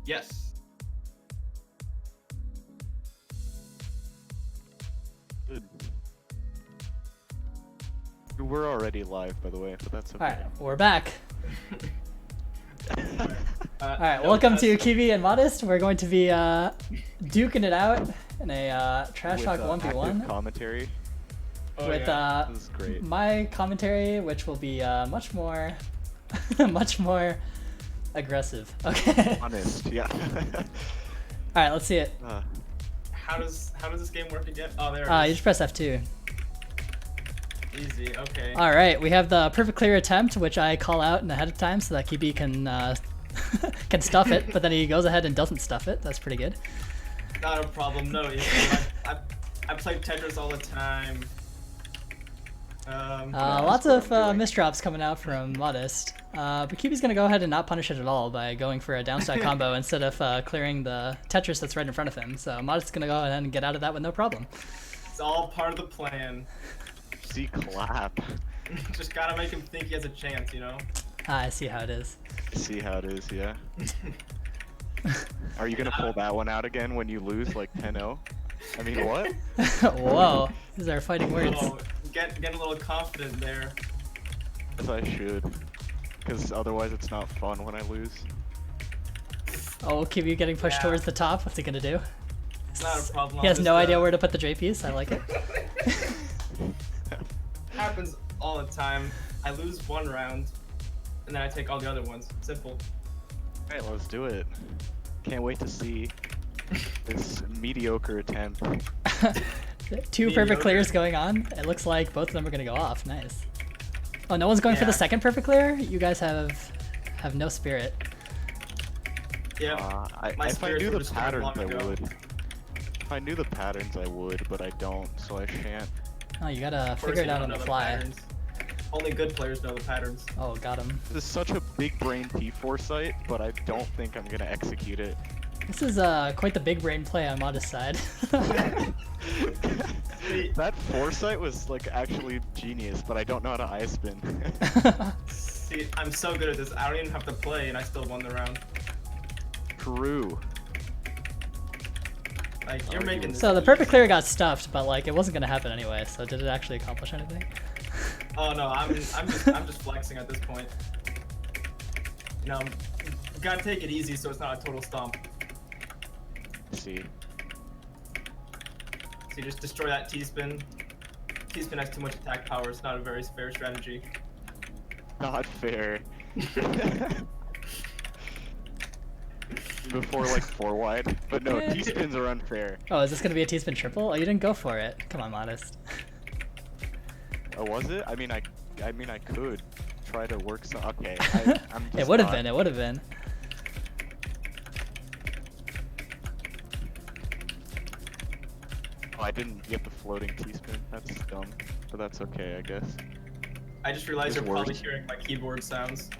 B: Yes.
C: good. We're already live, by the way, but that's okay.
A: Alright, we're back. Alright,
B: no,
A: welcome to Kiwi and Modest. We're going to be duking it out in a Trash Talk
C: With,
A: 1v1
C: active commentary.
B: Oh,
A: with
B: yeah.
C: This is great.
A: my commentary, which will be much more much more aggressive. Okay.
C: Honest, yeah.
A: Alright, let's see it.
B: How does this game work again? Oh, there
A: You
B: it
A: just press F2.
B: is. Easy. Okay.
A: Alright, we have the perfect clear attempt, which I call out in ahead of time so that Kibi can can stuff it, but then he goes ahead and doesn't stuff it. That's pretty good.
B: Not a problem. No issue. I play Tetris all the time.
A: Lots
C: what
A: of
C: I'm doing.
A: misdrops coming out from Modest. But Kibi's gonna go ahead and not punish it at all by going for a downstack combo instead of clearing the Tetris that's right in front of him. So Modest's gonna go ahead and get out of that with no problem.
B: It's all part of the plan.
C: See, clap.
B: Just gotta make him think he has a chance, you know?
A: I see how it is.
C: See how it is, yeah. Are you gonna pull that one out again when you lose like 10-0? I mean, what?
A: Whoa, these are fighting words.
B: Oh, get a little confident there.
C: As I should. Because otherwise it's not fun when I lose.
A: Oh, Kibi getting pushed
B: Yeah.
A: towards the top. What's he gonna do?
B: It's not a problem.
A: He has
B: I'll
A: no
B: just,
A: idea where to put the J piece. I like it.
B: Happens all the time. I lose one round, and then I take all the other ones. Simple.
C: Alright, let's do it. Can't wait to see this mediocre attempt.
A: Two
B: Mediocre.
A: perfect clears going on. It looks like both of them are gonna go off. Nice. Oh, no one's going for
B: Yeah.
A: the second perfect clear? You guys have no spirit.
B: Yeah. My
C: If I
B: spirits
C: knew
B: were
C: the
B: destroyed long
C: patterns, I
B: ago.
C: would. If I knew the patterns, I would, but I don't, so I shan't.
A: Oh, you gotta
B: Of course
A: figure it
B: you
A: out
B: don't
A: on the
B: know
A: fly.
B: patterns. Only good players know the patterns.
A: Oh, got him.
C: This is such a big brain T foresight, but I don't think I'm gonna execute it.
A: This is quite the big brain play on Modest side.
C: That foresight was like actually genius, but I don't know how to ice spin.
B: See, I'm so good at this. I don't even have to play, and I still won the round.
C: True.
B: Like you're
C: Oh,
B: making.
C: you-
B: This
A: So the
B: easy.
A: perfect clear got stuffed, but like it wasn't gonna happen anyway. So did it actually accomplish anything?
B: Oh no, I'm just flexing at this point. You know, you gotta take it easy so it's not a total stomp.
C: Let's see.
B: So you just destroy that T-spin. T-spin has too much attack power. It's not a very fair strategy.
C: Not fair. Before like 4 wide, but no, T spins are unfair.
A: Oh, is this gonna be a T-spin triple? Oh, you didn't go for it. Come on, Modest.
C: Oh, was it? I mean, I could try to work some. Okay, I'm just
A: It would have
C: not-
A: been. It would have been.
C: Oh, I didn't get the floating T-spin. That's dumb, but that's okay, I guess.
B: I just realized
C: This
B: you're probably
C: works.
B: hearing my keyboard sounds.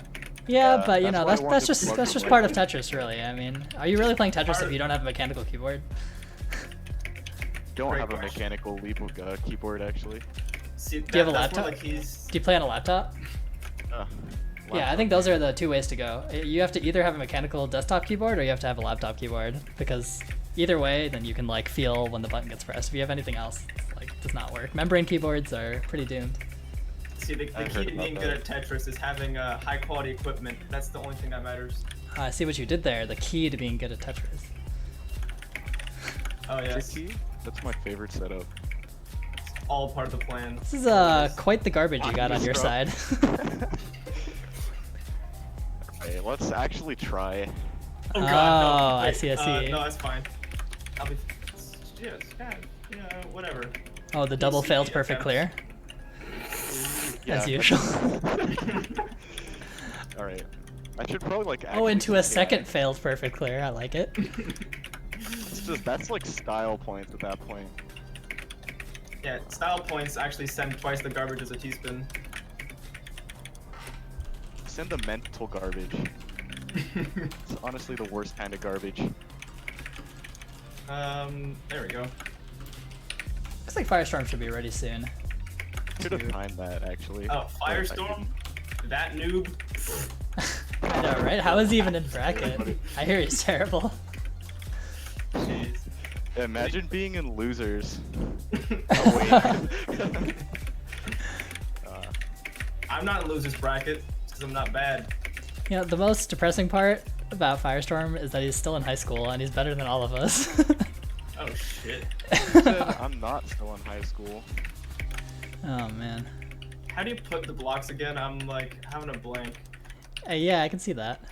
A: Yeah,
C: Yeah,
A: but you
C: that's
A: know
C: why I
A: that's
C: wanted to
A: just
C: plug
A: that's
C: the
A: just
C: mic
A: part of
C: in.
A: Tetris, really. I mean, are you really playing Tetris
B: Part-
A: if you don't have a mechanical keyboard?
C: Don't
B: Great
C: have a
B: question.
C: mechanical keyboard actually.
B: See,
A: Do you have a
B: that's where,
A: laptop?
B: like, he's...
A: Do you play on a laptop?
C: Uh,
A: Yeah, I
C: laptop.
A: think those are the two ways to go. You have to either have a mechanical desktop keyboard or you have to have a laptop keyboard, because either way, then you can like feel when the button gets pressed. If you have anything else, it's, like, does not work. Membrane keyboards are pretty doomed.
B: See, the
C: I
B: key
C: heard
B: to
C: about
B: being good at Tetris is having high quality equipment. That's the only thing that matters.
A: I see what you did there. The key to being good at Tetris.
B: Oh yes,
C: Key? That's my favorite setup.
B: all part of the plan.
A: This is quite the garbage you got on your side.
C: Okay, let's actually try.
B: Oh god,
A: Oh,
B: no.
A: I
B: Wait,
A: see, I see.
B: no, that's fine. I'll be... Yeah, it's fine. Yeah, whatever.
A: Oh, the double
B: PC
A: failed perfect clear.
C: Yeah,
A: As
C: that's-
A: usual.
C: All right. I should probably like.
A: Oh,
C: actually
A: into a
C: say
A: second failed perfect clear. I like it.
C: that's like style points at that point.
B: Yeah, style points actually send twice the garbage as a T-spin.
C: Send the mental garbage. It's honestly the worst kind of garbage.
B: There we go.
A: Looks like Firestorm should be ready soon.
C: Should have timed that actually.
B: Oh,
C: but I
B: Firestorm? That noob?
A: I know, right? How is he even in bracket? I hear he's terrible.
B: Jeez.
C: didn't. Imagine being in losers. Oh, wait.
B: I'm not in loser's bracket, because I'm not bad.
A: You know, the most depressing part about Firestorm is that he's still in high school and he's better than all of us.
B: Oh shit.
C: I'm not still in high school.
A: Oh man.
B: How do you put the blocks again? I'm like having a blank.
A: Yeah, I can see that.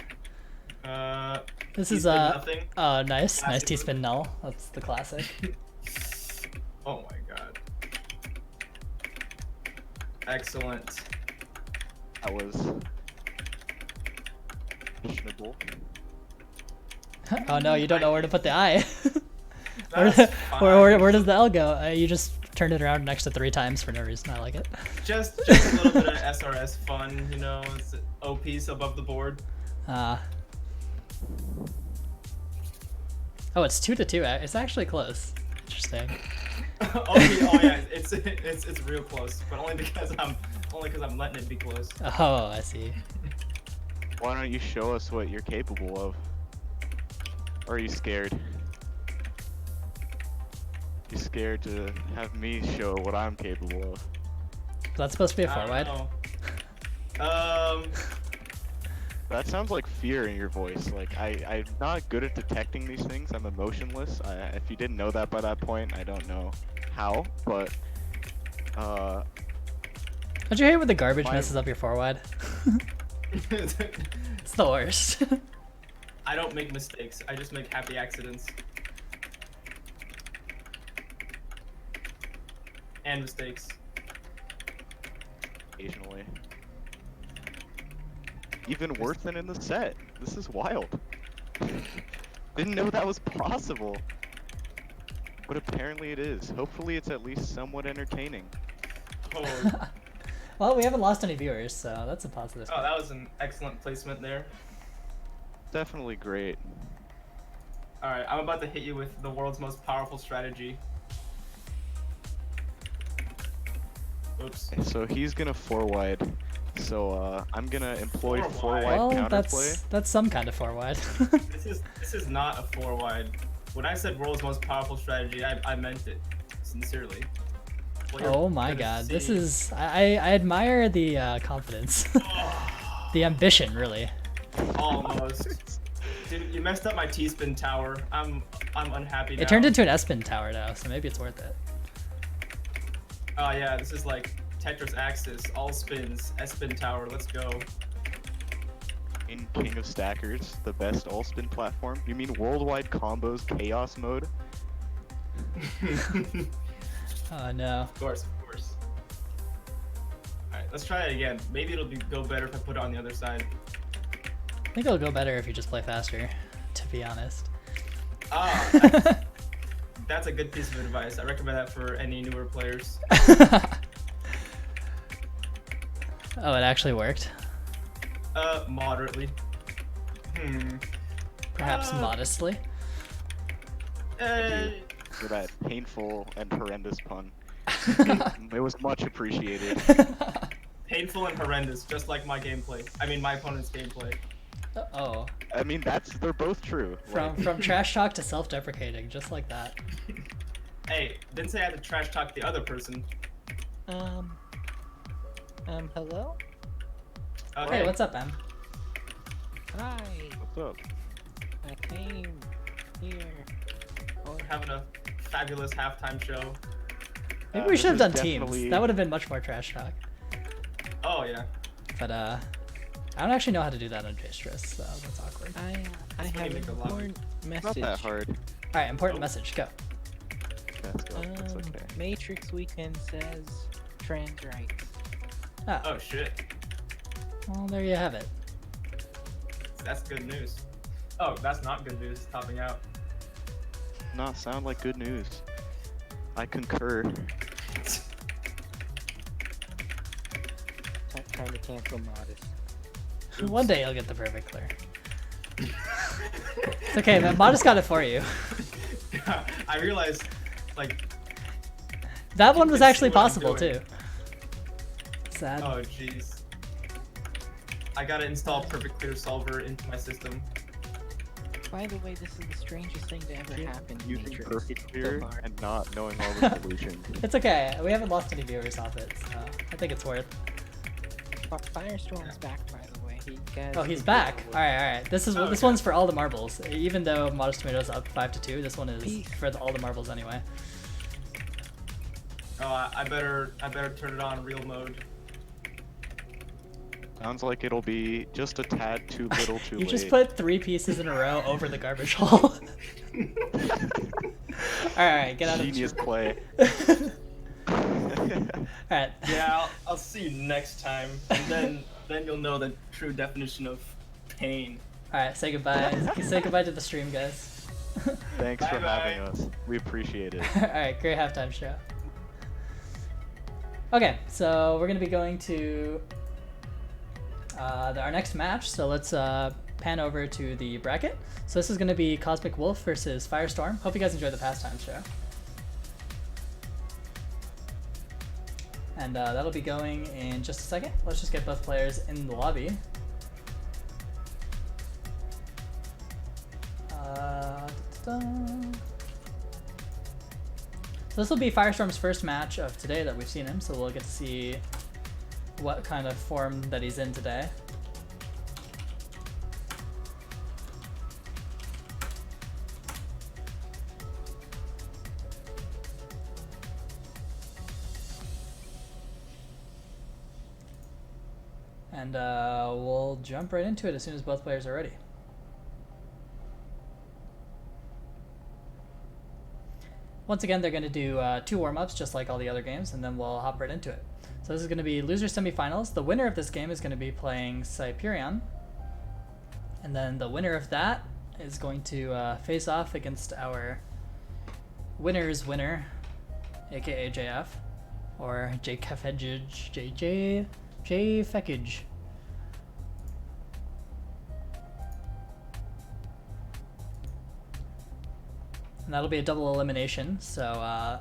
A: This is
B: T-spin nothing.
A: oh nice, nice
B: Classic
A: T-spin null. That's the classic.
B: Oh my god. Excellent.
C: That was questionable.
A: Oh no, you don't know where to put the I.
B: That's
A: where does the L go? You just turned it around next to 3 times for no reason. I like it.
B: Just a little bit of SRS fun, you know, it's OPs above the board.
A: Oh, it's 2-2. It's actually close. Interesting.
B: Oh yeah, it's real close, but only because I'm letting it be close.
A: Oh, I see.
C: Why don't you show us what you're capable of? Or are you scared? You scared to have me show what I'm capable of?
A: That's supposed to be a
B: I
A: 4
B: don't
A: wide.
B: know.
C: That sounds like fear in your voice. Like I'm not good at detecting these things. I'm emotionless. If you didn't know that by that point, I don't know how, but
A: Don't you hate when the garbage
C: My-
A: messes up your 4 wide? It's the worst.
B: I don't make mistakes. I just make happy accidents. And mistakes.
C: occasionally. Even worse than in the set. This is wild. Didn't know that was possible. But apparently it is. Hopefully it's at least somewhat entertaining.
B: Oh,
A: Well, we haven't lost any viewers, so that's a positive.
B: oh, that was an excellent placement there.
C: Definitely great.
B: Alright, I'm about to hit you with the world's most powerful strategy. Oops.
C: So he's gonna 4 wide. So I'm gonna employ
B: 4
C: 4
B: wide.
C: wide
A: Well,
C: counterplay.
A: that's some kind of 4 wide.
B: This is not a 4 wide. When I said world's most powerful strategy, I meant it sincerely. What you're
A: Oh my
B: gonna
A: god, this
B: see-
A: is I admire the confidence, the ambition, really.
B: Almost. Dude, you messed up my T-spin tower. I'm unhappy now.
A: It turned into an S-spin tower now, so maybe it's worth it.
B: Oh yeah, this is like Tetris Axis, all spins, S-spin tower. Let's go.
C: In King of Stackers, the best all-spin platform. You mean worldwide combos chaos mode?
A: Oh no.
B: Of course, of course. Let's try it again. Maybe go better if I put it on the other side.
A: I think it'll go better if you just play faster, to be honest.
B: Ah, that's a good piece of advice. I recommend that for any newer players.
A: Oh, it actually worked.
B: Moderately.
A: Perhaps modestly.
C: For that painful and horrendous pun. It was much appreciated.
B: Painful and horrendous, just like my gameplay. I mean, my opponent's gameplay.
A: Oh.
C: I mean, they're both true.
A: From trash talk to self-deprecating, just like that.
B: Hey, didn't say I had to trash talk the other person.
D: Hello?
B: Okay.
A: Hey, what's up, Em?
D: Hi.
C: What's up?
D: I came here.
B: We're having a fabulous halftime show.
A: Maybe we
C: This
A: should have
C: is
A: done teams.
C: definitely-
A: That would have been much more trash talk.
B: Oh yeah.
A: But I don't actually know how to do that on Jstress, so that's awkward.
D: I
B: Let's
D: have
B: make
D: an
B: a lobby.
D: important
C: Not
D: message.
C: that hard.
A: All right, important message. Go.
C: Let's go. That's okay.
D: Matrix Weekend says trans rights.
A: Oh,
B: Oh shit.
A: well, there you have it.
B: That's good news. Oh, that's not good news. Topping out.
C: Not sound like good news. I concur.
D: Time to cancel Modest.
A: One day you'll get the perfect clear. It's okay, man. Modest got it for you.
B: I realized, like,
A: That one was
B: can see
A: actually
B: what I'm
A: possible
B: doing.
A: too. Sad.
B: oh jeez. I gotta install Perfect Clear Solver into my system.
D: By the way, this is the strangest thing to ever happen in
C: Using
D: Matrix.
C: perfect
D: so
C: clear
D: far.
C: and not knowing all the solutions.
A: It's okay. We haven't lost any viewers off it, so I think it's worth.
D: Firestorm's back, by the way.
A: Oh, he's back. All right. This
B: Oh,
A: this
B: okay.
A: one's for all the marbles. Even though Modest Tomatoes up 5-2, this one is
D: Peace.
A: for all the marbles anyway.
B: Oh, I better turn it on real mode.
C: Sounds like it'll be just a tad too little too
A: You
C: late.
A: just put 3 pieces in a row over the garbage hole. Alright, get out
C: Genius
A: of
C: play.
A: Alright.
B: Yeah, I'll see you next time, and then you'll know the true definition of pain.
A: Alright, say goodbye. Say goodbye to the stream, guys.
C: Thanks for
B: Bye-bye.
C: having us. We appreciate it.
A: Alright, great halftime show. Okay, so we're gonna be going to our next match. So let's pan over to the bracket. So this is gonna be Cosmic Wolf versus Firestorm. Hope you guys enjoyed the pastime show. And that'll be going in just a second. Let's just get both players in the lobby. So this will be Firestorm's first match of today that we've seen him, so we'll get to see what kind of form that he's in today. And we'll jump right into it as soon as both players are ready. Once again, they're going to do 2 warm-ups just like all the other games, and then we'll hop right into it. So this is going to be loser semifinals. The winner of this game is going to be playing Cyperion. And then the winner of that is going to face off against our winner's winner, aka JF, or JKFedge, J Feckage. And that'll be a double elimination, so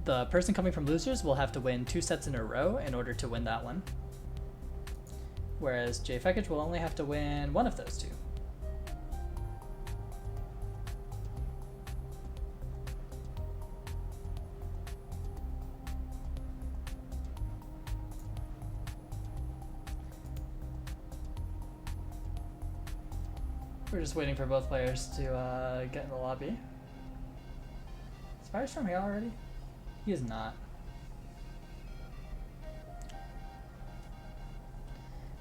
A: the person coming from losers will have to win 2 sets in a row in order to win that one. Whereas J Feckage will only have to win 1 of those 2. We're just waiting for both players to get in the lobby. Is Firestorm here already? He is not.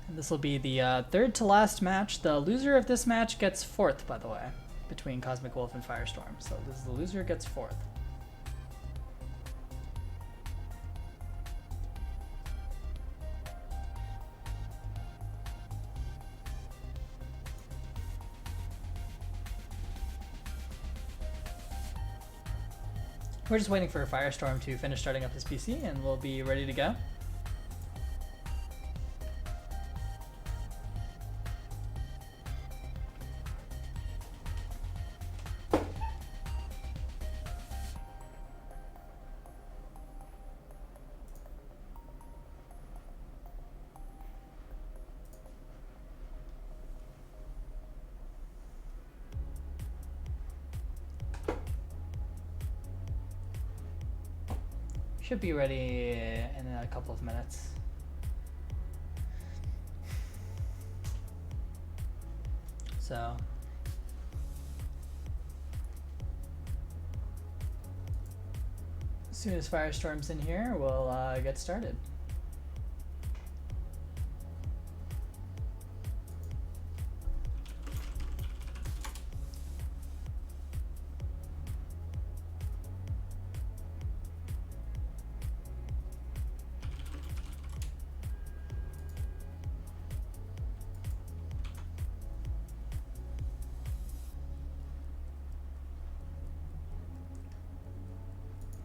A: And this will be the third to last match. The loser of this match gets 4th, by the way, between Cosmic Wolf and Firestorm. So this is the loser gets 4th. We're just waiting for Firestorm to finish starting up his PC and we'll be ready to go. Should be ready in a couple of minutes. So as soon as Firestorm's in here, we'll get started.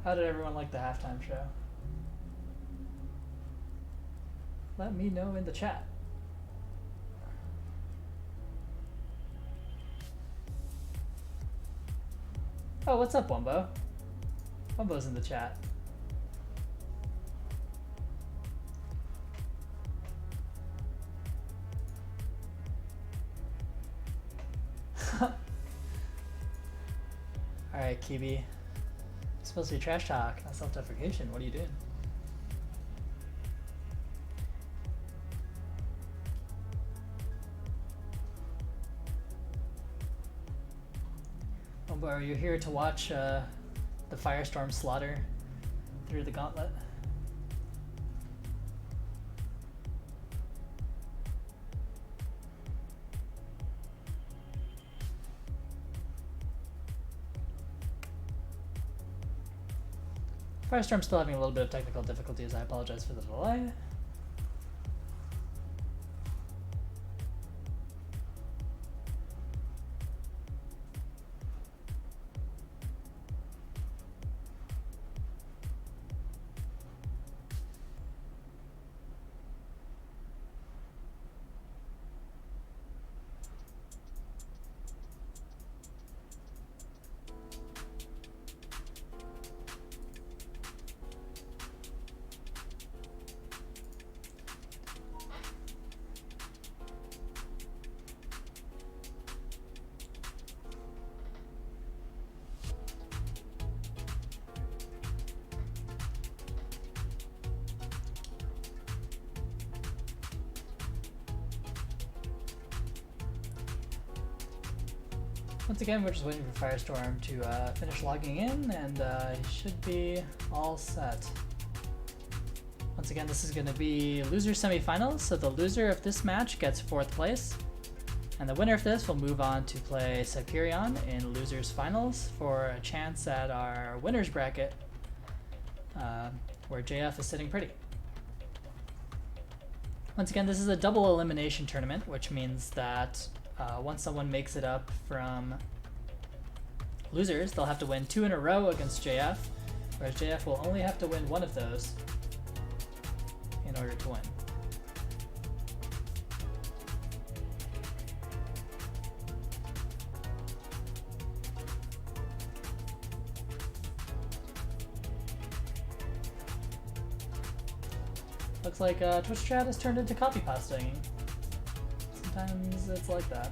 A: How did everyone like the halftime show? Let me know in the chat. Oh, what's up, Wumbo? Wumbo's in the chat. Alright, Kibi. It's supposed to be trash talk, not self-deprecation. What are you doing? Wumbo, are you here to watch the Firestorm slaughter through the gauntlet? Firestorm's still having a little bit of technical difficulties. I apologize for the delay. Once again, we're just waiting for Firestorm to finish logging in, and he should be all set. Once again, this is going to be loser semifinals, so the loser of this match gets 4th place, and the winner of this will move on to play Cyperion in losers finals for a chance at our winners bracket, where JF is sitting pretty. Once again, this is a double elimination tournament, which means that once someone makes it up from losers, they'll have to win 2 in a row against JF, whereas JF will only have to win 1 of those in order to win. Looks like Twitch chat has turned into copy pasting. Sometimes it's like that.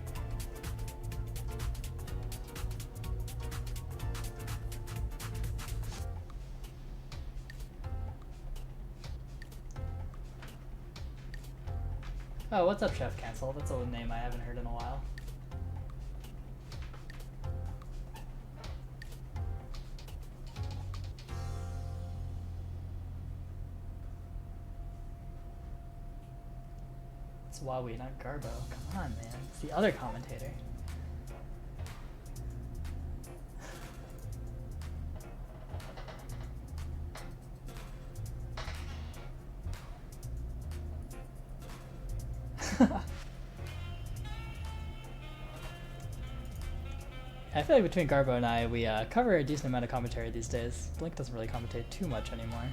A: Oh, what's up, Chef Cancel? That's a name I haven't heard in a while. It's Huawei, not Garbo. Come on, man. It's the other commentator. I feel like between Garbo and I, we cover a decent amount of commentary these days. Blink doesn't really commentate too much anymore.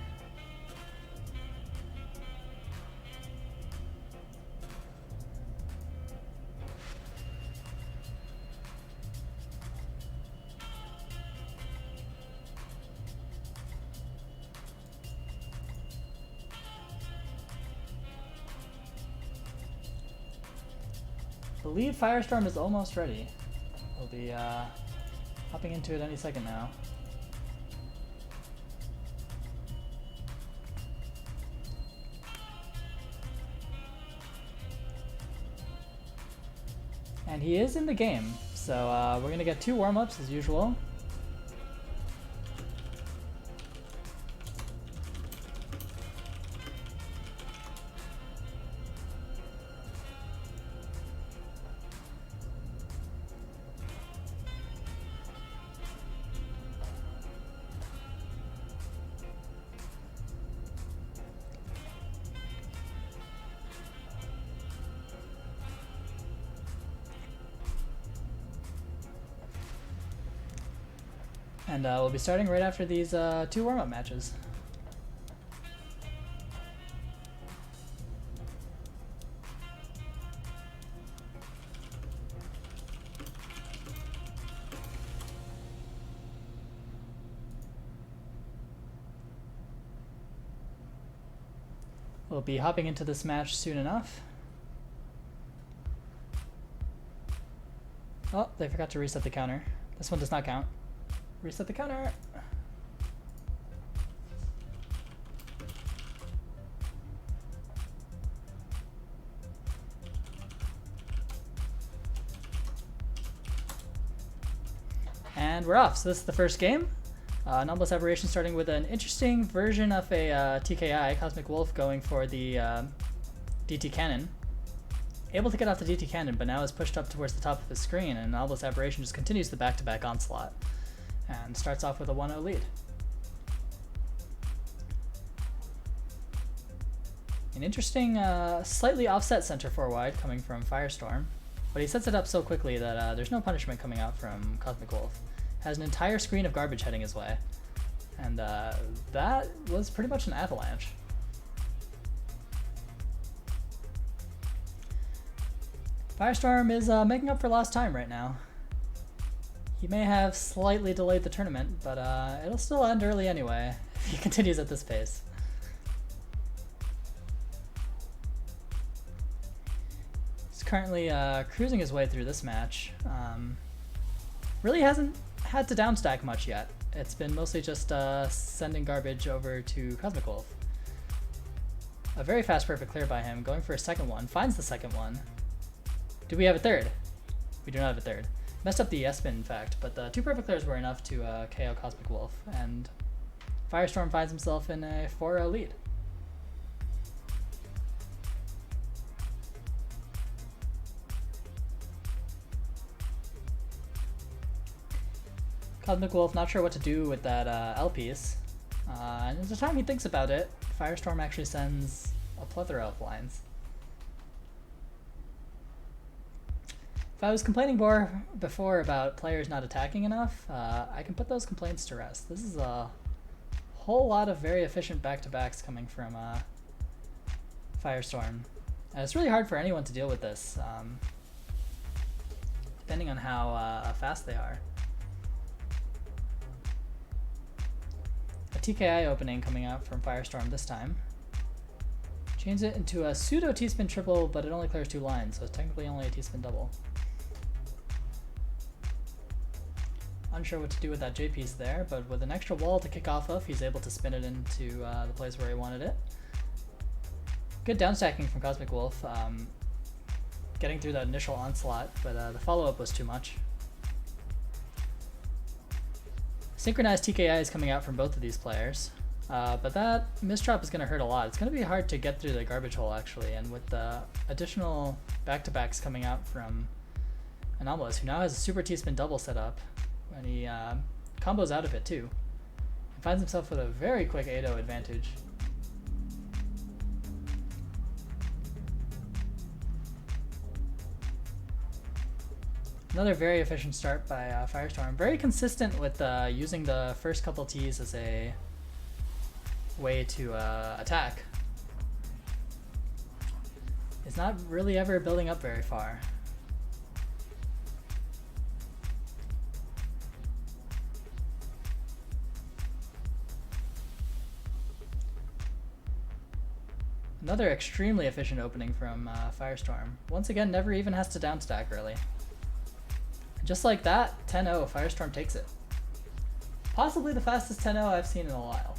A: I believe Firestorm is almost ready. We'll be hopping into it any second now. And he is in the game, so we're gonna get 2 warm-ups as usual. And we'll be starting right after these 2 warm-up matches. We'll be hopping into this match soon enough. Oh, they forgot to reset the counter. This one does not count. Reset the counter. And we're off. So this is the first game. Anomalous Aberration starting with an interesting version of a TKI, Cosmic Wolf going for the DT Cannon. Able to get off the DT Cannon, but now is pushed up towards the top of the screen, and Anomalous Aberration just continues the back-to-back onslaught. And starts off with a 1-0 lead. An interesting, slightly offset center forward coming from Firestorm, but he sets it up so quickly that there's no punishment coming out from Cosmic Wolf. Has an entire screen of garbage heading his way, and that was pretty much an avalanche. Firestorm is making up for lost time right now. He may have slightly delayed the tournament, but it'll still end early anyway if he continues at this pace. He's currently cruising his way through this match. Really hasn't had to downstack much yet. It's been mostly just sending garbage over to Cosmic Wolf. A very fast perfect clear by him, going for a second one, finds the second one. Do we have a third? We do not have a third. Messed up the S-spin, in fact, but the 2 perfect clears were enough to KO Cosmic Wolf, and Firestorm finds himself in a 4-0 lead. Cosmic Wolf not sure what to do with that L piece, and at the time he thinks about it, Firestorm actually sends a plethora of lines. If I was complaining more before about players not attacking enough, I can put those complaints to rest. This is a whole lot of very efficient back-to-backs coming from Firestorm. And it's really hard for anyone to deal with this, depending on how fast they are. A TKI opening coming out from Firestorm this time. Changes it into a pseudo T-spin triple, but it only clears 2 lines, so it's technically only a T-spin double. Unsure what to do with that J piece there, but with an extra wall to kick off of, he's able to spin it into the place where he wanted it. Good downstacking from Cosmic Wolf, getting through that initial onslaught, but the follow-up was too much. Synchronized TKI is coming out from both of these players, but that misdrop is going to hurt a lot. It's going to be hard to get through the garbage hole, actually, and with the additional back-to-backs coming out from Anomalous, who now has a super T-spin double set up, and he combos out of it too. He finds himself with a very quick 8-0 advantage. Another very efficient start by Firestorm. Very consistent with using the first couple Ts as a way to attack. It's not really ever building up very far. Another extremely efficient opening from Firestorm. Once again, never even has to downstack really. Just like that, 10-0, Firestorm takes it. Possibly the fastest 10-0 I've seen in a while.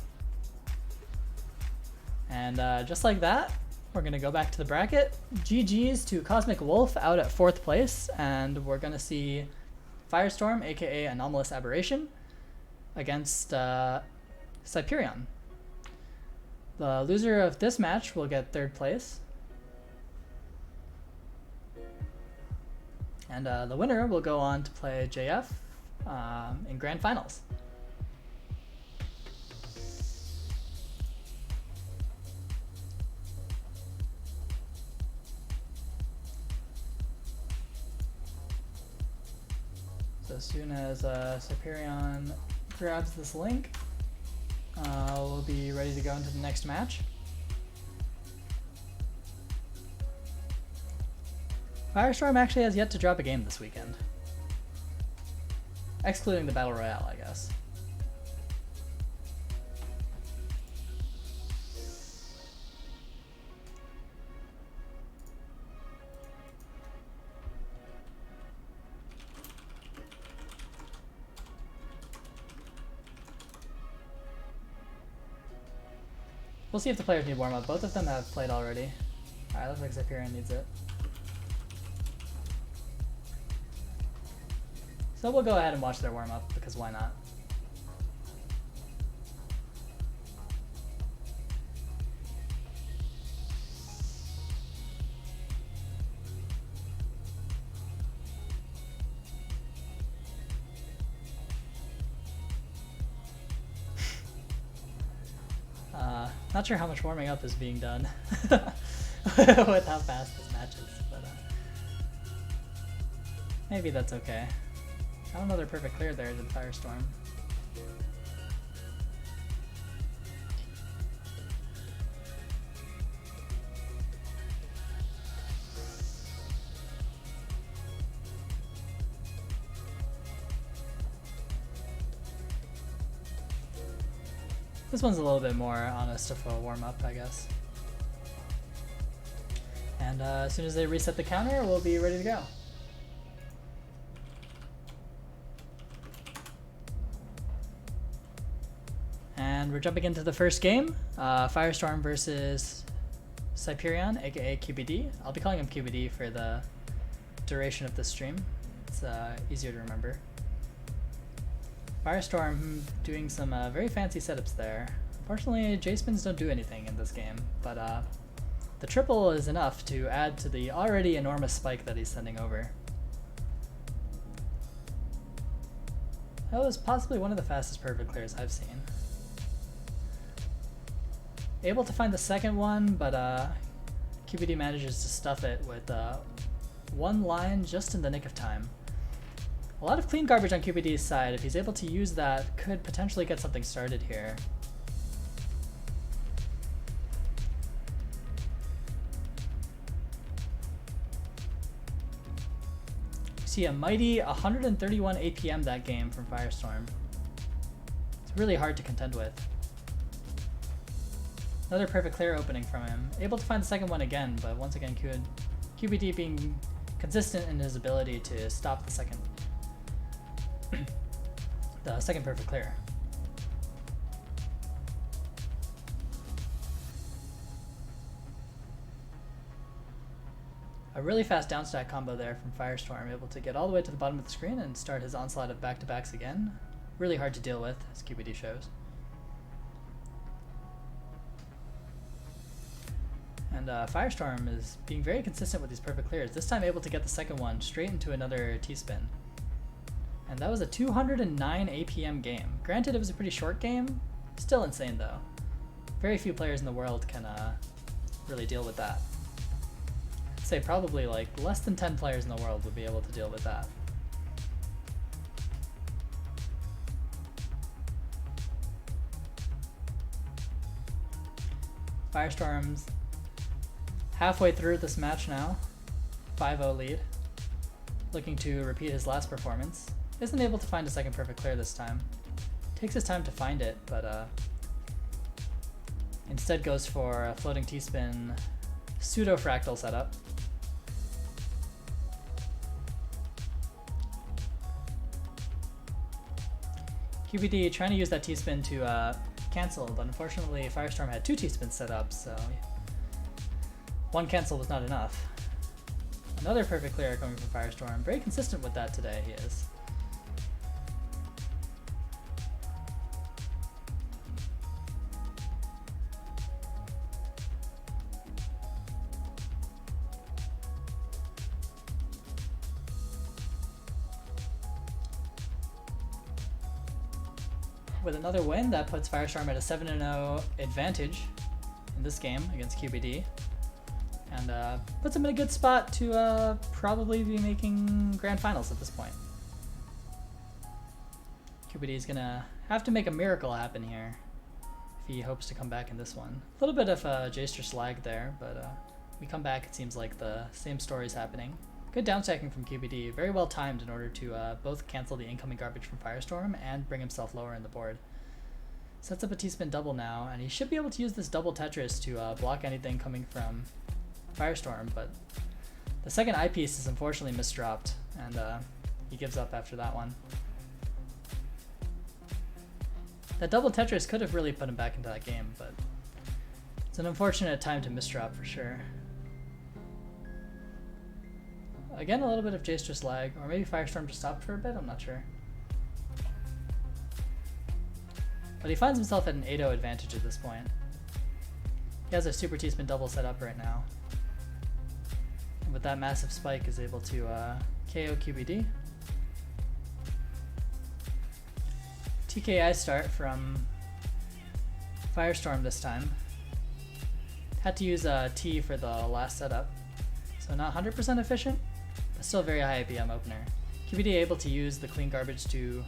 A: And just like that, we're gonna go back to the bracket. GG's to Cosmic Wolf out at 4th place, and we're gonna see Firestorm, aka Anomalous Aberration, against Cyperion. The loser of this match will get 3rd place. And the winner will go on to play JF in Grand Finals. So as soon as Cyperion grabs this link, we'll be ready to go into the next match. Firestorm actually has yet to drop a game this weekend. Excluding the Battle Royale, I guess. We'll see if the players need warm-up. Both of them have played already. Alright, looks like Cyperion needs it. So we'll go ahead and watch their warm-up, because why not? Not sure how much warming up is being done with how fast this match is, but maybe that's okay. I don't know they're perfect clear there than Firestorm. This one's a little bit more honest of a warm-up, I guess. And as soon as they reset the counter, we'll be ready to go. And we're jumping into the first game, Firestorm versus Cyperion, aka QBD. I'll be calling him QBD for the duration of this stream. It's easier to remember. Firestorm doing some very fancy setups there. Unfortunately, J-spins don't do anything in this game, but the triple is enough to add to the already enormous spike that he's sending over. That was possibly one of the fastest perfect clears I've seen. Able to find the second one, but QBD manages to stuff it with one line just in the nick of time. A lot of clean garbage on QBD's side. If he's able to use that, could potentially get something started here. See a mighty 131 APM that game from Firestorm. It's really hard to contend with. Another perfect clear opening from him. Able to find the second one again, but once again QBD being consistent in his ability to stop the second perfect clear. A really fast downstack combo there from Firestorm, able to get all the way to the bottom of the screen and start his onslaught of back-to-backs again. Really hard to deal with, as QBD shows. And Firestorm is being very consistent with these perfect clears, this time able to get the second one straight into another T-spin. And that was a 209 APM game. Granted, it was a pretty short game, still insane though. Very few players in the world can really deal with that. I'd say probably like less than 10 players in the world would be able to deal with that. Firestorm's halfway through this match now. 5-0 lead. Looking to repeat his last performance. Isn't able to find a second perfect clear this time. Takes his time to find it, but instead goes for a floating T-spin pseudo-fractal setup. QBD trying to use that T-spin to cancel, but unfortunately Firestorm had 2 T-spins set up, so one cancel was not enough. Another perfect clear coming from Firestorm. Very consistent with that today, he is. With another win, that puts Firestorm at a 7-0 advantage in this game against QBD. And puts him in a good spot to probably be making grand finals at this point. QBD is gonna have to make a miracle happen here if he hopes to come back in this one. A little bit of J-Stress lag there, but we come back, it seems like the same story is happening. Good downstacking from QBD, very well timed in order to both cancel the incoming garbage from Firestorm and bring himself lower in the board. Sets up a T-spin double now, and he should be able to use this double Tetris to block anything coming from Firestorm, but the second eyepiece is unfortunately misdropped, and he gives up after that one. That double Tetris could have really put him back into that game, but it's an unfortunate time to misdrop for sure. Again, a little bit of J-Stress lag, or maybe Firestorm just stopped for a bit, I'm not sure. But he finds himself at an 8-0 advantage at this point. He has a super T-spin double set up right now. And with that massive spike is able to KO QBD. TKI start from Firestorm this time. Had to use T for the last setup. So not 100% efficient, but still very high APM opener. QBD able to use the clean garbage to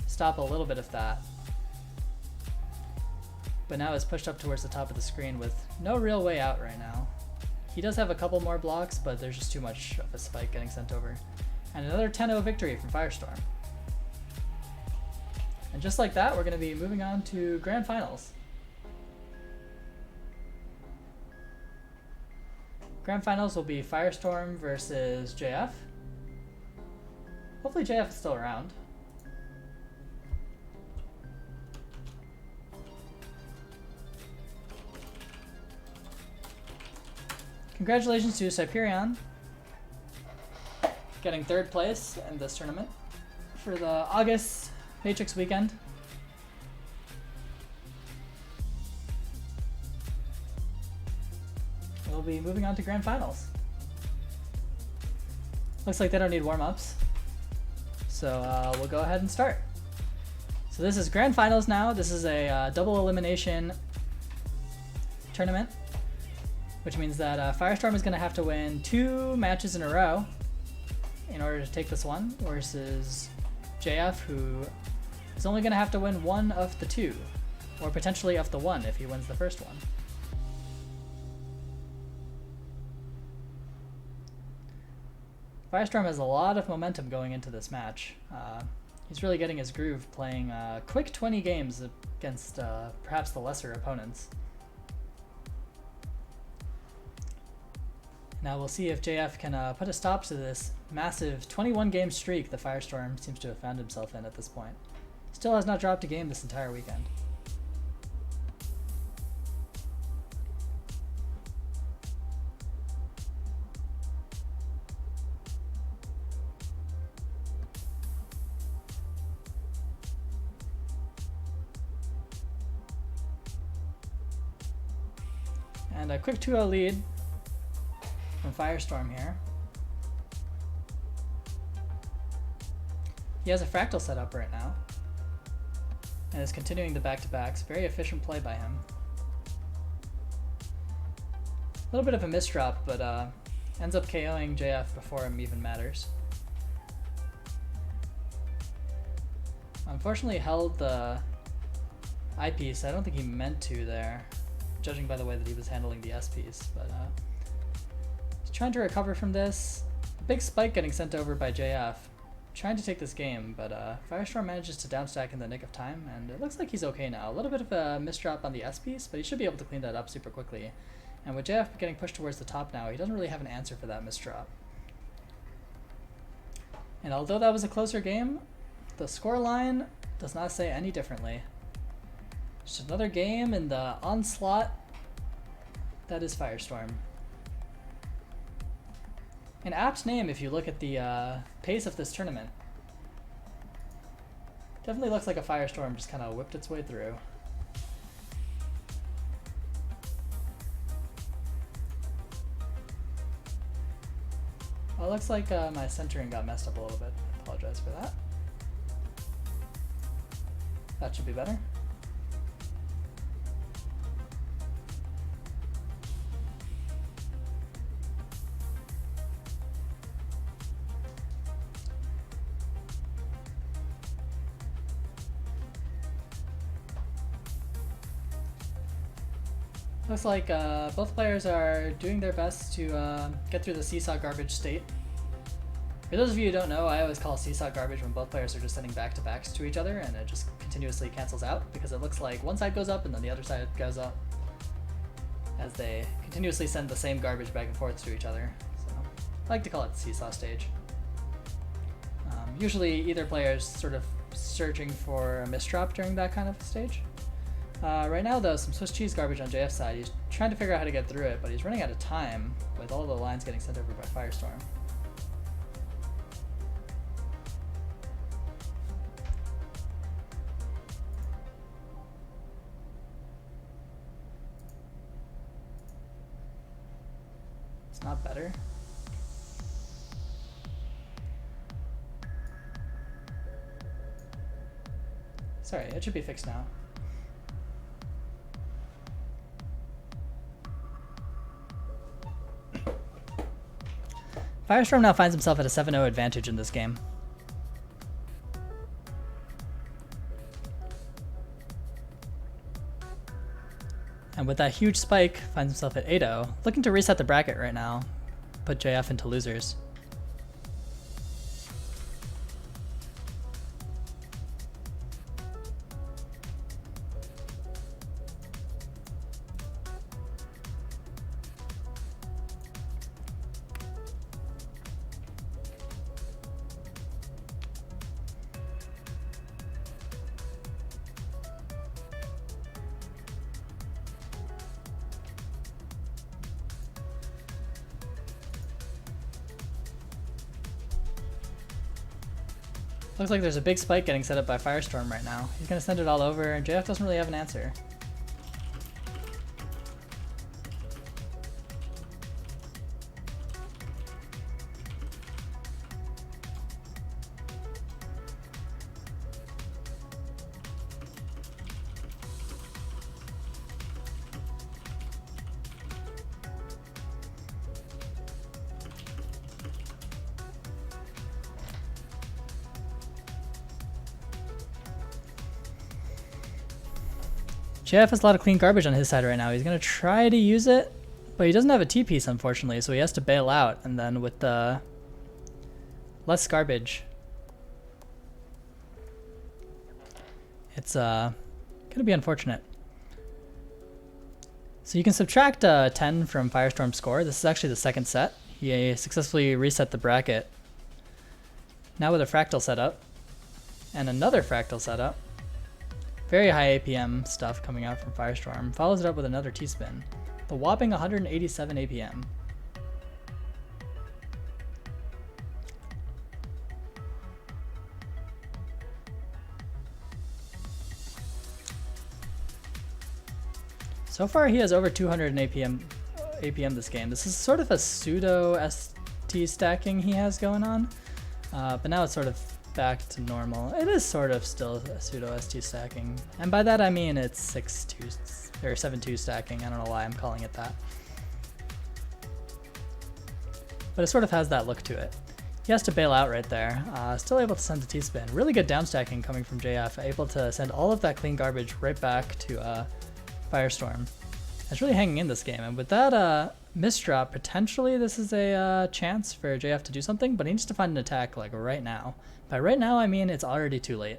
A: stop a little bit of that. But now is pushed up towards the top of the screen with no real way out right now. He does have a couple more blocks, but there's just too much of a spike getting sent over. And another 10-0 victory from Firestorm. And just like that, we're going to be moving on to Grand Finals. Grand Finals will be Firestorm versus JF. Hopefully JF is still around. Congratulations to Cyperion, getting 3rd place in this tournament for the August Matrix weekend. We'll be moving on to Grand Finals. Looks like they don't need warm-ups, so we'll go ahead and start. So this is Grand Finals now. This is a double elimination tournament, which means that Firestorm is going to have to win 2 matches in a row in order to take this one, versus JF, who is only going to have to win 1 of the 2, or potentially of the 1 if he wins the first one. Firestorm has a lot of momentum going into this match. He's really getting his groove playing quick 20 games against perhaps the lesser opponents. Now we'll see if JF can put a stop to this massive 21 game streak the Firestorm seems to have found himself in at this point. Still has not dropped a game this entire weekend. And a quick 2-0 lead from Firestorm here. He has a fractal set up right now and is continuing the back-to-backs. Very efficient play by him. A little bit of a misdrop, but ends up KOing JF before him even matters. Unfortunately held the eyepiece. I don't think he meant to there. judging by the way that he was handling the SPs. But he's trying to recover from this. A big spike getting sent over by JF. Trying to take this game, but Firestorm manages to downstack in the nick of time, and it looks like he's okay now. A little bit of a misdrop on the SPs, but he should be able to clean that up super quickly. And with JF getting pushed towards the top now, he doesn't really have an answer for that misdrop. And although that was a closer game, the scoreline does not say any differently. Just another game in the onslaught that is Firestorm. An apt name if you look at the pace of this tournament. Definitely looks like a Firestorm just kind of whipped its way through. Well, it looks like my centering got messed up a little bit. Apologize for that. That should be better. Looks like both players are doing their best to get through the seesaw garbage state. For those of you who don't know, I always call seesaw garbage when both players are just sending back-to-backs to each other and it just continuously cancels out because it looks like one side goes up and then the other side goes up as they continuously send the same garbage back and forth to each other. So I like to call it the seesaw stage. Usually either player is sort of searching for a misdrop during that kind of stage. Right now though, some Swiss cheese garbage on JF's side. He's trying to figure out how to get through it, but he's running out of time with all the lines getting sent over by Firestorm. It's not better. Sorry, it should be fixed now. Firestorm now finds himself at a 7-0 advantage in this game. And with that huge spike, finds himself at 8-0, looking to reset the bracket right now, put JF into losers. Looks like there's a big spike getting set up by Firestorm right now. He's going to send it all over, and JF doesn't really have an answer. JF has a lot of clean garbage on his side right now. He's going to try to use it, but he doesn't have a T-piece, unfortunately, so he has to bail out. And then with the less garbage, it's going to be unfortunate. So you can subtract 10 from Firestorm's score. This is actually the second set. He successfully reset the bracket. Now with a fractal setup and another fractal setup. Very high APM stuff coming out from Firestorm. Follows it up with another T-spin. The whopping 187 APM. So far he has over 200 in APM this game. This is sort of a pseudo ST stacking he has going on. But now it's sort of back to normal. It is sort of still a pseudo ST stacking, and by that I mean it's 6-2 or 7-2 stacking. I don't know why I'm calling it that, but it sort of has that look to it. He has to bail out right there. Still able to send the T-spin. Really good down stacking coming from JF, able to send all of that clean garbage right back to Firestorm. It's really hanging in this game, and with that misdrop, potentially this is a chance for JF to do something, but he needs to find an attack like right now. By right now, I mean it's already too late.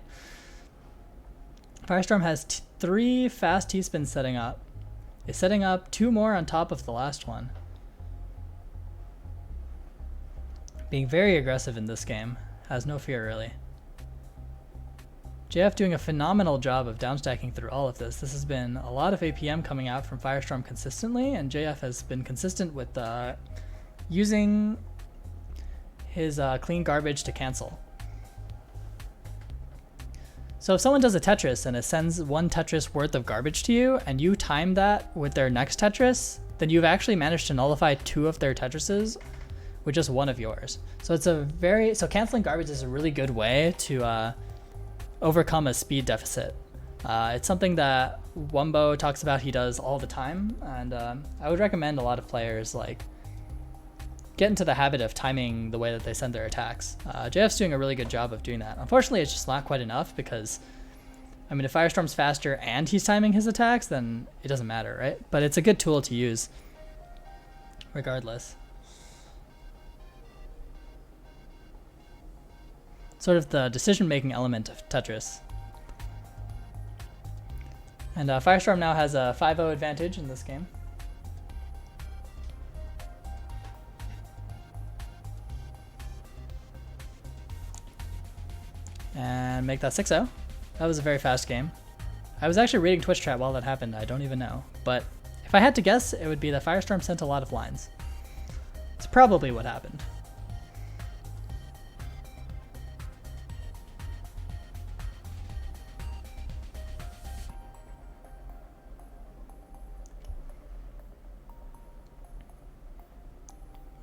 A: Firestorm has 3 fast T-spins setting up. Is setting up 2 more on top of the last one. Being very aggressive in this game. Has no fear, really. JF doing a phenomenal job of downstacking through all of this. This has been a lot of APM coming out from Firestorm consistently, and JF has been consistent with using his clean garbage to cancel. So if someone does a Tetris and it sends 1 Tetris worth of garbage to you, and you time that with their next Tetris, then you've actually managed to nullify 2 of their Tetrises with just 1 of yours. So it's so canceling garbage is a really good way to overcome a speed deficit. It's something that Wumbo talks about he does all the time, and I would recommend a lot of players like get into the habit of timing the way that they send their attacks. JF's doing a really good job of doing that. Unfortunately, it's just not quite enough because, I mean, if Firestorm's faster and he's timing his attacks, then it doesn't matter, right? But it's a good tool to use regardless. Sort of the decision-making element of Tetris. And Firestorm now has a 5-0 advantage in this game. And make that 6-0. That was a very fast game. I was actually reading Twitch chat while that happened. I don't even know. But if I had to guess, it would be that Firestorm sent a lot of lines. It's probably what happened.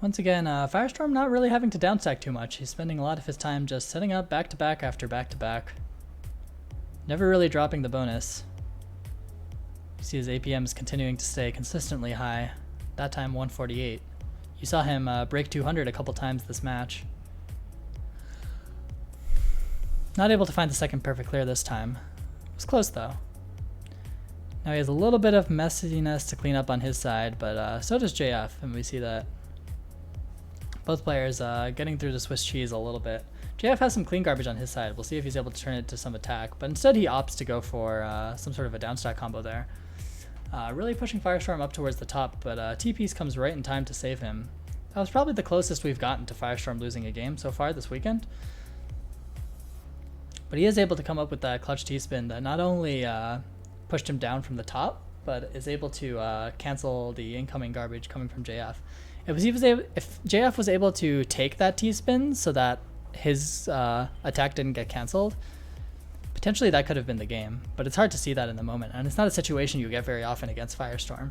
A: Once again, Firestorm not really having to downstack too much. He's spending a lot of his time just setting up back-to-back after back-to-back. Never really dropping the bonus. You see his APMs continuing to stay consistently high. That time 148. You saw him break 200 a couple times this match. Not able to find the second perfect clear this time. It was close though. Now he has a little bit of messiness to clean up on his side, but so does JF, and we see that both players getting through the Swiss cheese a little bit. JF has some clean garbage on his side. We'll see if he's able to turn it to some attack, but instead he opts to go for some sort of a downstack combo there. Really pushing Firestorm up towards the top, but T-Piece comes right in time to save him. That was probably the closest we've gotten to Firestorm losing a game so far this weekend. But he is able to come up with that clutch T-spin that not only pushed him down from the top, but is able to cancel the incoming garbage coming from JF. If JF was able to take that T-spin so that his attack didn't get canceled, potentially that could have been the game, but it's hard to see that in the moment, and it's not a situation you get very often against Firestorm.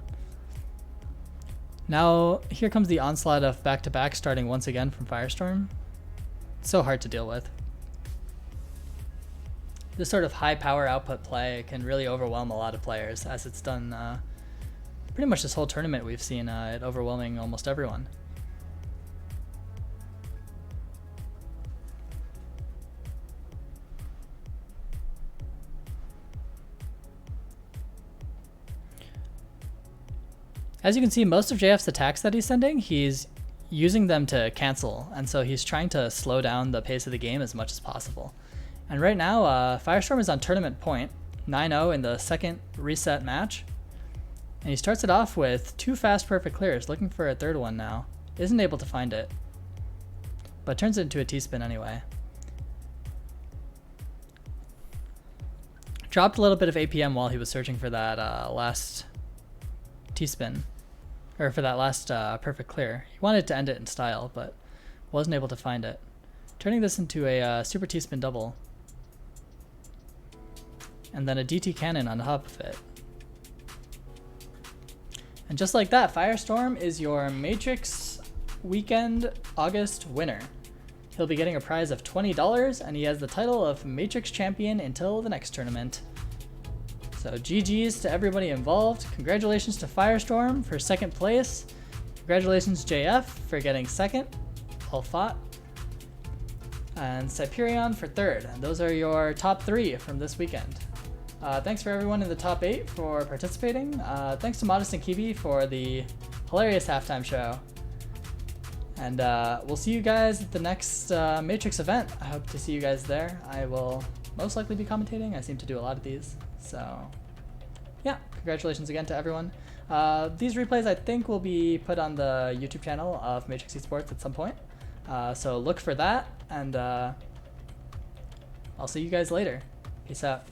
A: Now, here comes the onslaught of back-to-back starting once again from Firestorm. It's so hard to deal with. This sort of high power output play can really overwhelm a lot of players, as it's done pretty much this whole tournament. We've seen it overwhelming almost everyone. As you can see, most of JF's attacks that he's sending, he's using them to cancel, and so he's trying to slow down the pace of the game as much as possible. And right now, Firestorm is on tournament point, 9-0 in the second reset match. And he starts it off with 2 fast perfect clears, looking for a third one now. Isn't able to find it, but turns it into a T-spin anyway. Dropped a little bit of APM while he was searching for that last T-spin, or for that last perfect clear. He wanted to end it in style, but wasn't able to find it. Turning this into a super T-spin double. And then a DT cannon on top of it. And just like that, Firestorm is your Matrix Weekend August winner. He'll be getting a prize of $20, and he has the title of Matrix Champion until the next tournament. So GG's to everybody involved. Congratulations to Firestorm for second place. Congratulations JF for getting second. Well fought. And Cyperion for third. And those are your top 3 from this weekend. Thanks for everyone in the top 8 for participating. Thanks to Modest and Kiwi for the hilarious halftime show. And we'll see you guys at the next Matrix event. I hope to see you guys there. I will most likely be commentating. I seem to do a lot of these. So yeah, congratulations again to everyone. These replays I think will be put on the YouTube channel of Matrix Esports at some point. So look for that, and I'll see you guys later. Peace out.